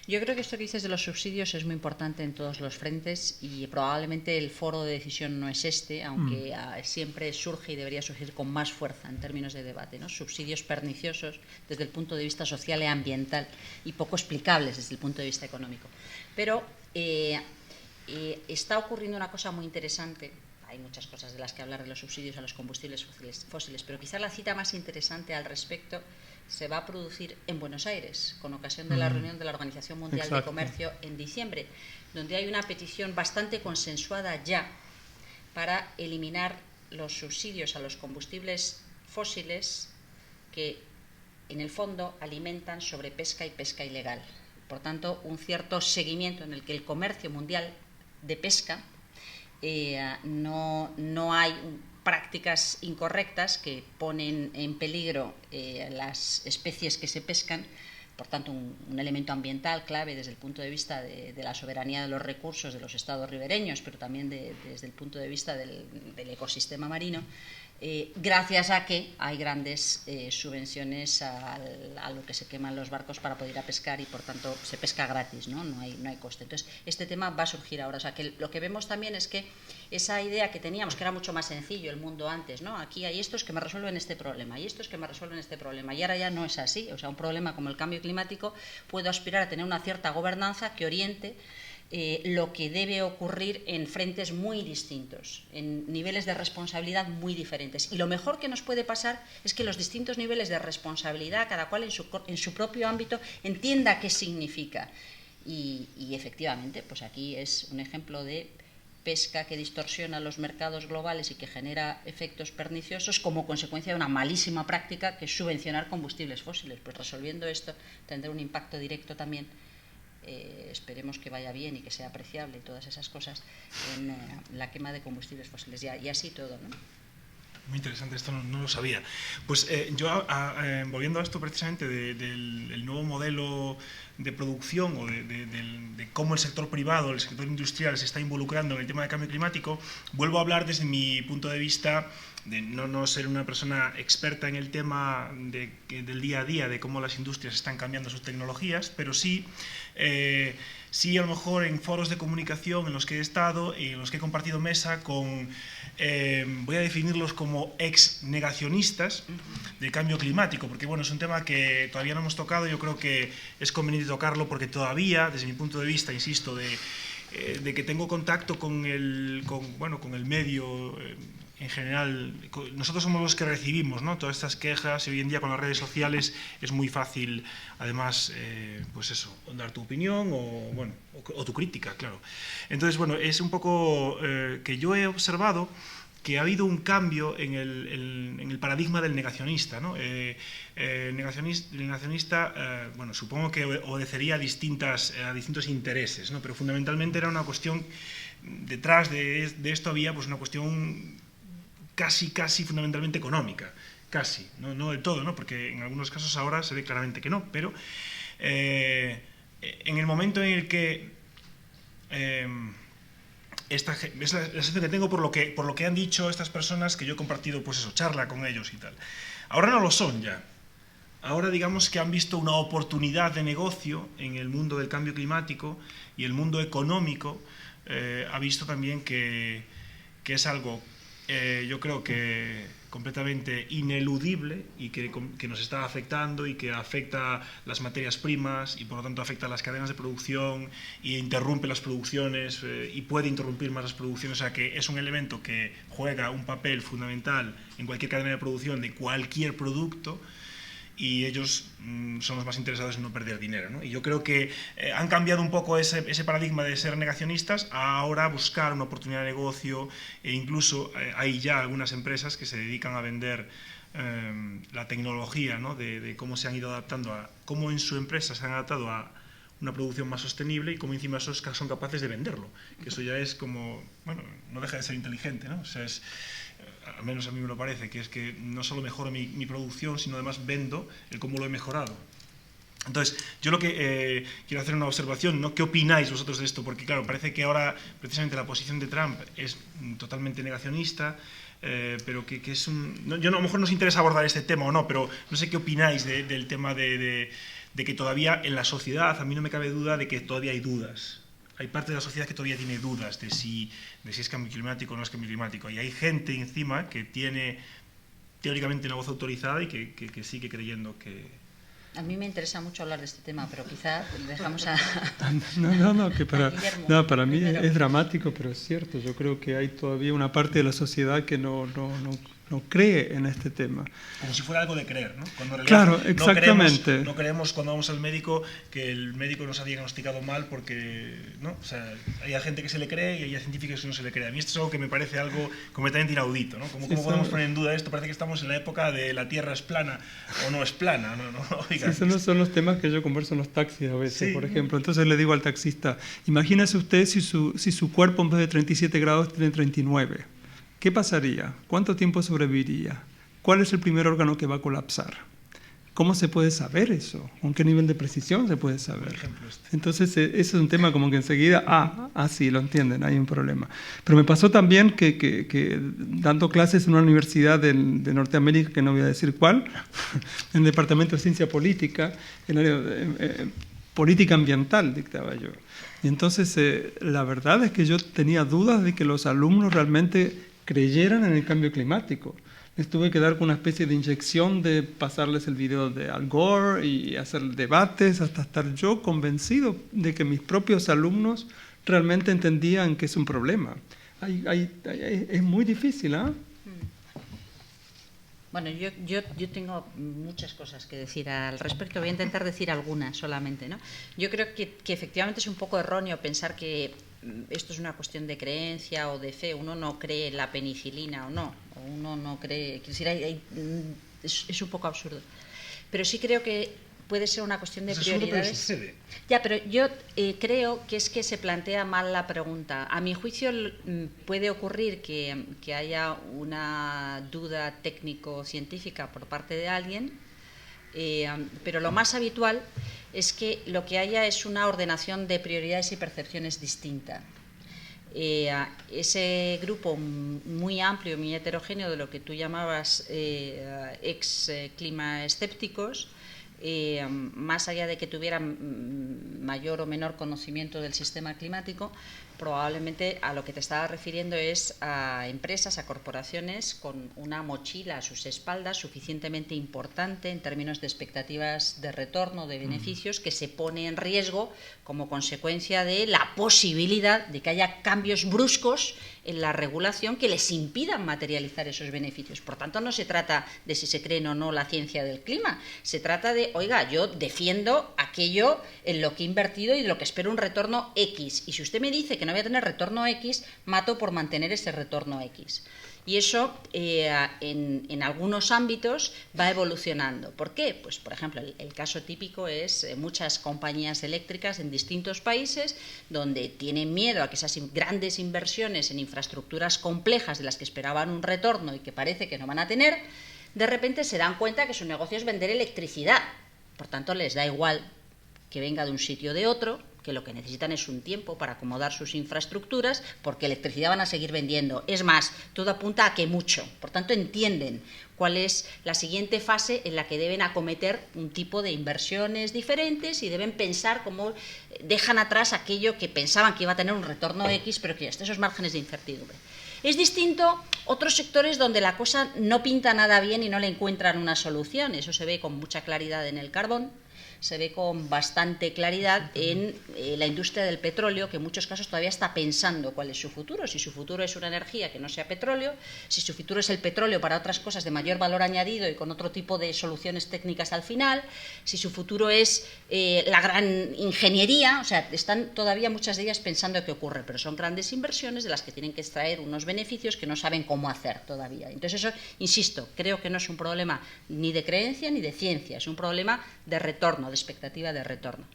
Yo creo que esto que dices de los subsidios es muy importante en todos los frentes y probablemente el foro de decisión no es este, aunque siempre surge y debería surgir con más fuerza en términos de debate, ¿no? Subsidios perniciosos desde el punto de vista social y ambiental y poco explicables desde el punto de vista económico. Pero está ocurriendo una cosa muy interesante. Hay muchas cosas de las que hablar de los subsidios a los combustibles fósiles, pero quizá la cita más interesante al respecto se va a producir en Buenos Aires, con ocasión de la reunión de la Organización Mundial de Comercio en diciembre, donde hay una petición bastante consensuada ya para eliminar los subsidios a los combustibles fósiles que, en el fondo, alimentan sobrepesca y pesca ilegal. Por tanto, un cierto seguimiento en el que el comercio mundial de pesca no hay prácticas incorrectas que ponen en peligro las especies que se pescan, por tanto un elemento ambiental clave desde el punto de vista de la soberanía de los recursos de los estados ribereños, pero también desde el punto de vista del ecosistema marino, gracias a que hay grandes subvenciones a lo que se queman los barcos para poder ir a pescar y por tanto se pesca gratis, ¿no? No hay coste. Entonces este tema va a surgir ahora. O sea, que lo que vemos también es que esa idea que teníamos, que era mucho más sencillo el mundo antes, ¿no? Aquí hay estos que me resuelven este problema y estos que me resuelven este problema, y ahora ya no es así. O sea, un problema como el cambio climático puede aspirar a tener una cierta gobernanza que oriente lo que debe ocurrir en frentes muy distintos, en niveles de responsabilidad muy diferentes. Y lo mejor que nos puede pasar es que los distintos niveles de responsabilidad, cada cual en su propio ámbito, entienda qué significa. Y efectivamente, pues aquí es un ejemplo de pesca que distorsiona los mercados globales y que genera efectos perniciosos como consecuencia de una malísima práctica que es subvencionar combustibles fósiles. Pues resolviendo esto tendrá un impacto directo también, esperemos que vaya bien y que sea apreciable y todas esas cosas, en la quema de combustibles fósiles y así todo, ¿no? Muy interesante, esto no lo sabía. Pues yo, volviendo a esto precisamente del nuevo modelo de producción o de cómo el sector privado, el sector industrial se está involucrando en el tema de cambio climático, vuelvo a hablar desde mi punto de vista de no ser una persona experta en el tema del día a día, de cómo las industrias están cambiando sus tecnologías, pero sí a lo mejor en foros de comunicación en los que he estado y en los que he compartido mesa con, voy a definirlos como ex-negacionistas del cambio climático, porque bueno, es un tema que todavía no hemos tocado. Yo creo que es conveniente tocarlo porque todavía, desde mi punto de vista, insisto, de que tengo contacto con el medio en general, nosotros somos los que recibimos, ¿no?, todas estas quejas, y hoy en día con las redes sociales es muy fácil, además, pues eso, dar tu opinión o tu crítica, claro. Entonces, bueno, es un poco que yo he observado que ha habido un cambio en el paradigma del negacionista, ¿no? El negacionista, bueno, supongo que obedecería a distintos intereses, ¿no? Pero fundamentalmente era una cuestión, detrás de esto había pues una cuestión casi fundamentalmente económica, casi, no del todo, ¿no? Porque en algunos casos ahora se ve claramente que no, pero en el momento en el que es la sensación que tengo por lo que han dicho estas personas que yo he compartido, pues eso, charla con ellos y tal. Ahora no lo son ya. Ahora digamos que han visto una oportunidad de negocio en el mundo del cambio climático, y el mundo económico ha visto también que es algo, yo creo que completamente ineludible y que nos está afectando y que afecta las materias primas y por lo tanto afecta las cadenas de producción e interrumpe las producciones y puede interrumpir más las producciones. O sea que es un elemento que juega un papel fundamental en cualquier cadena de producción de cualquier producto, y ellos son los más interesados en no perder dinero, ¿no? Y yo creo que han cambiado un poco ese paradigma de ser negacionistas a ahora buscar una oportunidad de negocio, e incluso hay ya algunas empresas que se dedican a vender la tecnología, ¿no?, de cómo se han ido adaptando, cómo en su empresa se han adaptado a una producción más sostenible y cómo encima esos son capaces de venderlo, que eso ya es como, bueno, no deja de ser inteligente, ¿no? O sea, al menos a mí me lo parece, que es que no solo mejoro mi producción, sino además vendo el cómo lo he mejorado. Entonces, yo lo que quiero hacer una observación, ¿no? ¿Qué opináis vosotros de esto? Porque claro, parece que ahora precisamente la posición de Trump es totalmente negacionista, pero que es un... Yo a lo mejor nos interesa abordar este tema o no, pero no sé qué opináis del tema de de que todavía en la sociedad, a mí no me cabe duda de que todavía hay dudas. Hay parte de la sociedad que todavía tiene dudas de si es cambio climático o no es cambio climático. Y hay gente encima que tiene teóricamente una voz autorizada y que sigue creyendo que... A mí me interesa mucho hablar de este tema, pero quizá dejamos a... Para mí es dramático, pero es cierto. Yo creo que hay todavía una parte de la sociedad que no cree en este tema. Como si fuera algo de creer, ¿no? Cuando en claro, exactamente. No creemos cuando vamos al médico que el médico nos ha diagnosticado mal porque, ¿no? O sea, hay gente que se le cree y hay científicos que no se le cree. A mí esto es algo que me parece algo completamente inaudito, ¿no? ¿Cómo podemos poner en duda esto? Parece que estamos en la época de la Tierra es plana o no es plana, ¿no? Oiga, esos son los temas que yo converso en los taxis a veces, por ejemplo. Entonces le digo al taxista, imagínese usted si su cuerpo en vez de 37 grados tiene 39. ¿Qué pasaría? ¿Cuánto tiempo sobreviviría? ¿Cuál es el primer órgano que va a colapsar? ¿Cómo se puede saber eso? ¿Con qué nivel de precisión se puede saber? Entonces, ese es un tema como que enseguida, sí, lo entienden, hay un problema. Pero me pasó también que dando clases en una universidad de Norteamérica, que no voy a decir cuál, en el Departamento de Ciencia Política, en el área de política ambiental, dictaba yo. Y entonces, la verdad es que yo tenía dudas de que los alumnos realmente creyeran en el cambio climático. Les tuve que dar con una especie de inyección de pasarles el video de Al Gore y hacer debates hasta estar yo convencido de que mis propios alumnos realmente entendían que es un problema. Es muy difícil, ¿ah? Bueno, yo tengo muchas cosas que decir al respecto. Voy a intentar decir algunas solamente, ¿no? Yo creo que efectivamente es un poco erróneo pensar que esto es una cuestión de creencia o de fe. Uno no cree en la penicilina o no. O uno no cree... Es un poco absurdo. Pero sí creo que puede ser una cuestión de prioridades. Ya, pero yo creo que es que se plantea mal la pregunta. A mi juicio puede ocurrir que haya una duda técnico-científica por parte de alguien, pero lo más habitual es que lo que haya es una ordenación de prioridades y percepciones distinta. Ese grupo muy amplio, muy heterogéneo de lo que tú llamabas ex-clima escépticos, más allá de que tuvieran mayor o menor conocimiento del sistema climático, probablemente a lo que te estaba refiriendo es a empresas, a corporaciones con una mochila a sus espaldas suficientemente importante en términos de expectativas de retorno, de beneficios, que se pone en riesgo como consecuencia de la posibilidad de que haya cambios bruscos en la regulación que les impidan materializar esos beneficios. Por tanto, no se trata de si se creen o no la ciencia del clima, se trata de, oiga, yo defiendo aquello en lo que he invertido y de lo que espero un retorno X, y si usted me dice que no voy a tener retorno X, mato por mantener ese retorno X. Y eso en algunos ámbitos va evolucionando. ¿Por qué? Pues, por ejemplo, el caso típico es muchas compañías eléctricas en distintos países donde tienen miedo a que esas grandes inversiones en infraestructuras complejas de las que esperaban un retorno y que parece que no van a tener, de repente se dan cuenta que su negocio es vender electricidad. Por tanto, les da igual que venga de un sitio o de otro, que lo que necesitan es un tiempo para acomodar sus infraestructuras, porque electricidad van a seguir vendiendo. Es más, todo apunta a que mucho. Por tanto, entienden cuál es la siguiente fase en la que deben acometer un tipo de inversiones diferentes y deben pensar cómo dejan atrás aquello que pensaban que iba a tener un retorno X, pero que ya está esos márgenes de incertidumbre. Es distinto otros sectores donde la cosa no pinta nada bien y no le encuentran una solución. Eso se ve con mucha claridad en el carbón, se ve con bastante claridad en la industria del petróleo, que en muchos casos todavía está pensando cuál es su futuro, si su futuro es una energía que no sea petróleo, si su futuro es el petróleo para otras cosas de mayor valor añadido y con otro tipo de soluciones técnicas al final, si su futuro es la gran ingeniería. O sea, están todavía muchas de ellas pensando qué ocurre, pero son grandes inversiones de las que tienen que extraer unos beneficios que no saben cómo hacer todavía. Entonces eso, insisto, creo que no es un problema ni de creencia ni de ciencia, es un problema de retorno, de expectativa de retorno.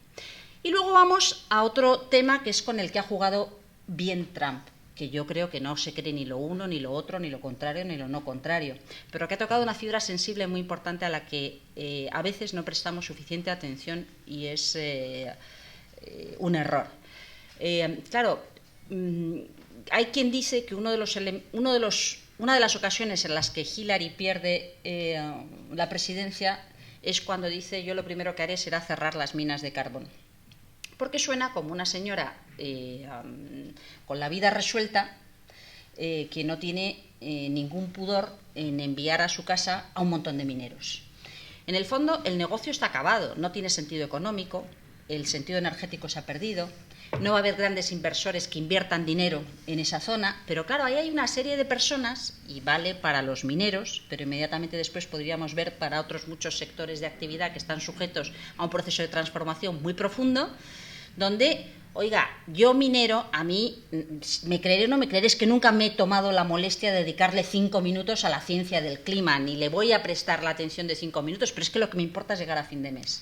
Y luego vamos a otro tema que es con el que ha jugado bien Trump, que yo creo que no se cree ni lo uno, ni lo otro, ni lo contrario, ni lo no contrario, pero que ha tocado una fibra sensible muy importante a la que a veces no prestamos suficiente atención y es un error. Claro, hay quien dice que una de las ocasiones en las que Hillary pierde la presidencia es cuando dice: yo lo primero que haré será cerrar las minas de carbón. Porque suena como una señora con la vida resuelta, que no tiene ningún pudor en enviar a su casa a un montón de mineros. En el fondo, el negocio está acabado, no tiene sentido económico, el sentido energético se ha perdido, no va a haber grandes inversores que inviertan dinero en esa zona, pero claro, ahí hay una serie de personas, y vale para los mineros, pero inmediatamente después podríamos ver para otros muchos sectores de actividad que están sujetos a un proceso de transformación muy profundo, donde, oiga, yo minero, a mí, me creeré o no me creeré, es que nunca me he tomado la molestia de dedicarle 5 minutos a la ciencia del clima, ni le voy a prestar la atención de 5 minutos, pero es que lo que me importa es llegar a fin de mes.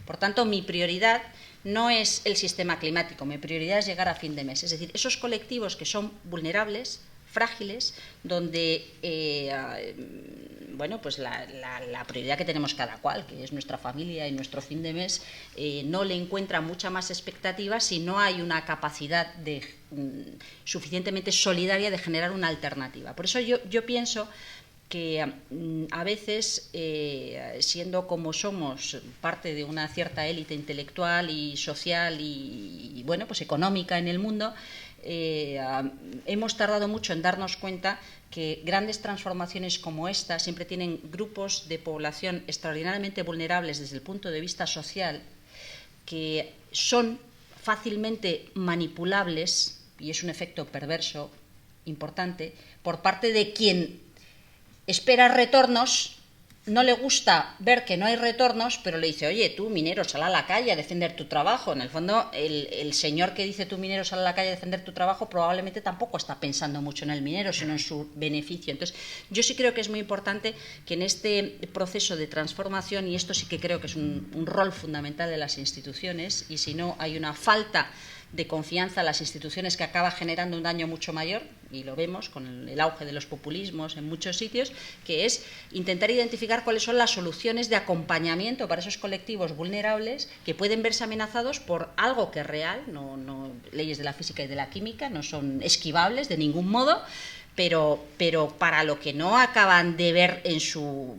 Por tanto, mi prioridad no es el sistema climático, mi prioridad es llegar a fin de mes. Es decir, esos colectivos que son vulnerables, frágiles, donde bueno, pues la prioridad que tenemos cada cual, que es nuestra familia y nuestro fin de mes, no le encuentra mucha más expectativa si no hay una capacidad suficientemente solidaria de generar una alternativa. Por eso yo pienso que a veces, siendo como somos parte de una cierta élite intelectual y social y bueno, pues económica en el mundo, hemos tardado mucho en darnos cuenta que grandes transformaciones como esta siempre tienen grupos de población extraordinariamente vulnerables desde el punto de vista social, que son fácilmente manipulables, y es un efecto perverso importante, por parte de quien espera retornos, no le gusta ver que no hay retornos, pero le dice: oye, tú, minero, sal a la calle a defender tu trabajo. En el fondo, el señor que dice: tú, minero, sal a la calle a defender tu trabajo, probablemente tampoco está pensando mucho en el minero, sino en su beneficio. Entonces, yo sí creo que es muy importante que en este proceso de transformación, y esto sí que creo que es un rol fundamental de las instituciones, y si no, hay una falta de confianza en las instituciones que acaba generando un daño mucho mayor, y lo vemos con el auge de los populismos en muchos sitios, que es intentar identificar cuáles son las soluciones de acompañamiento para esos colectivos vulnerables que pueden verse amenazados por algo que es real, no leyes de la física y de la química, no son esquivables de ningún modo, pero para lo que no acaban de ver en su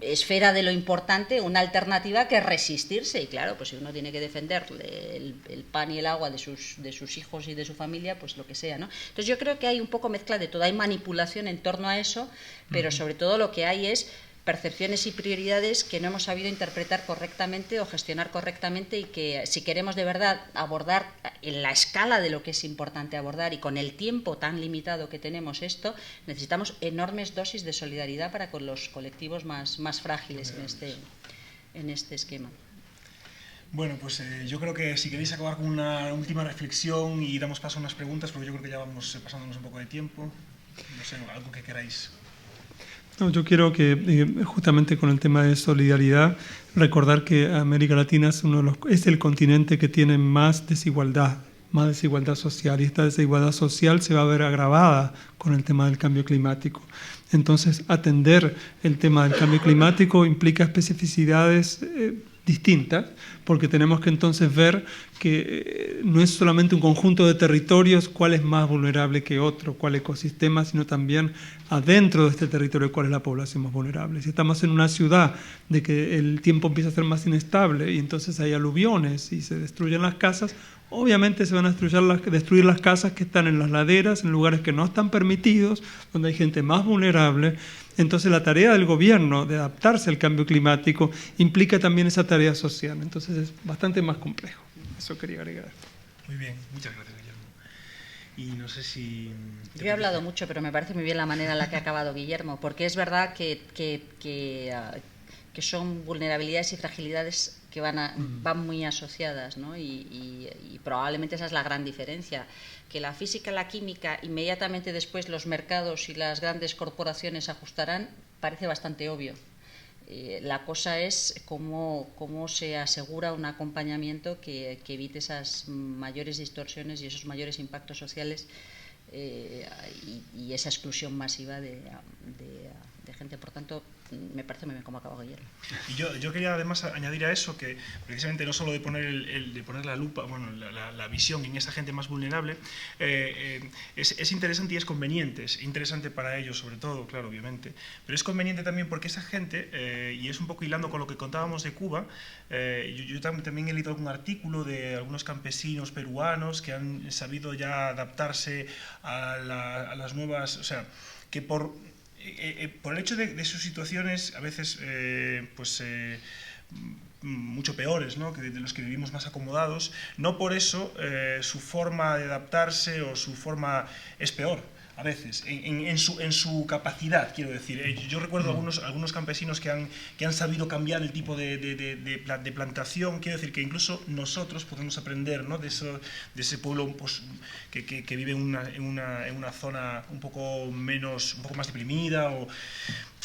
esfera de lo importante una alternativa que es resistirse. Y claro, pues si uno tiene que defender el pan y el agua de sus hijos y de su familia, pues lo que sea, ¿no? Entonces yo creo que hay un poco mezcla de todo, hay manipulación en torno a eso, pero sobre todo lo que hay es percepciones y prioridades que no hemos sabido interpretar correctamente o gestionar correctamente, y que si queremos de verdad abordar en la escala de lo que es importante abordar y con el tiempo tan limitado que tenemos esto, necesitamos enormes dosis de solidaridad para con los colectivos más frágiles en este esquema. Bueno, pues yo creo que si queréis acabar con una última reflexión y damos paso a unas preguntas, porque yo creo que ya vamos pasándonos un poco de tiempo. No sé, algo que queráis. No, yo quiero que, justamente con el tema de solidaridad, recordar que América Latina es el continente que tiene más desigualdad social, y esta desigualdad social se va a ver agravada con el tema del cambio climático. Entonces, atender el tema del cambio climático implica especificidades distintas, porque tenemos que entonces ver que no es solamente un conjunto de territorios cuál es más vulnerable que otro, cuál ecosistema, sino también adentro de este territorio cuál es la población más vulnerable. Si estamos en una ciudad de que el tiempo empieza a ser más inestable y entonces hay aluviones y se destruyen las casas, obviamente se van a destruir las casas que están en las laderas, en lugares que no están permitidos, donde hay gente más vulnerable. Entonces la tarea del gobierno de adaptarse al cambio climático implica también esa tarea social. Entonces es bastante más complejo. Eso quería agregar. Muy bien, muchas gracias, Guillermo. Y no sé si... Yo he hablado mucho, pero me parece muy bien la manera en la que ha acabado Guillermo, porque es verdad que son vulnerabilidades y fragilidades que van muy asociadas, ¿no? Y probablemente esa es la gran diferencia, que la física y la química inmediatamente después los mercados y las grandes corporaciones ajustarán, parece bastante obvio. La cosa es cómo se asegura un acompañamiento que evite esas mayores distorsiones y esos mayores impactos sociales y esa exclusión masiva de gente. Por tanto, me parece muy bien cómo acaba Guillermo. Y yo quería además añadir a eso que precisamente no solo de poner, de poner la lupa, bueno, la visión en esa gente más vulnerable, es interesante y es conveniente. Es interesante para ellos sobre todo, claro, obviamente, pero es conveniente también porque esa gente, y es un poco hilando con lo que contábamos de Cuba, yo también he leído algún artículo de algunos campesinos peruanos que han sabido ya adaptarse a las nuevas, o sea, que por el hecho de sus situaciones a veces mucho peores, ¿no?, que de los que vivimos más acomodados, no por eso su forma de adaptarse o su forma es peor. A veces, en su capacidad, quiero decir. Yo recuerdo algunos campesinos que han sabido cambiar el tipo de plantación. Quiero decir que incluso nosotros podemos aprender, ¿no?, de ese pueblo pues, que vive en una zona un poco más deprimida.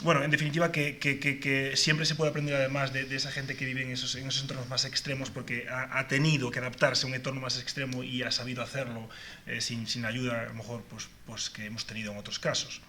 Bueno, en definitiva, que siempre se puede aprender además de esa gente que vive en esos entornos más extremos, porque ha tenido que adaptarse a un entorno más extremo y ha sabido hacerlo sin ayuda, a lo mejor, pues que hemos tenido en otros casos.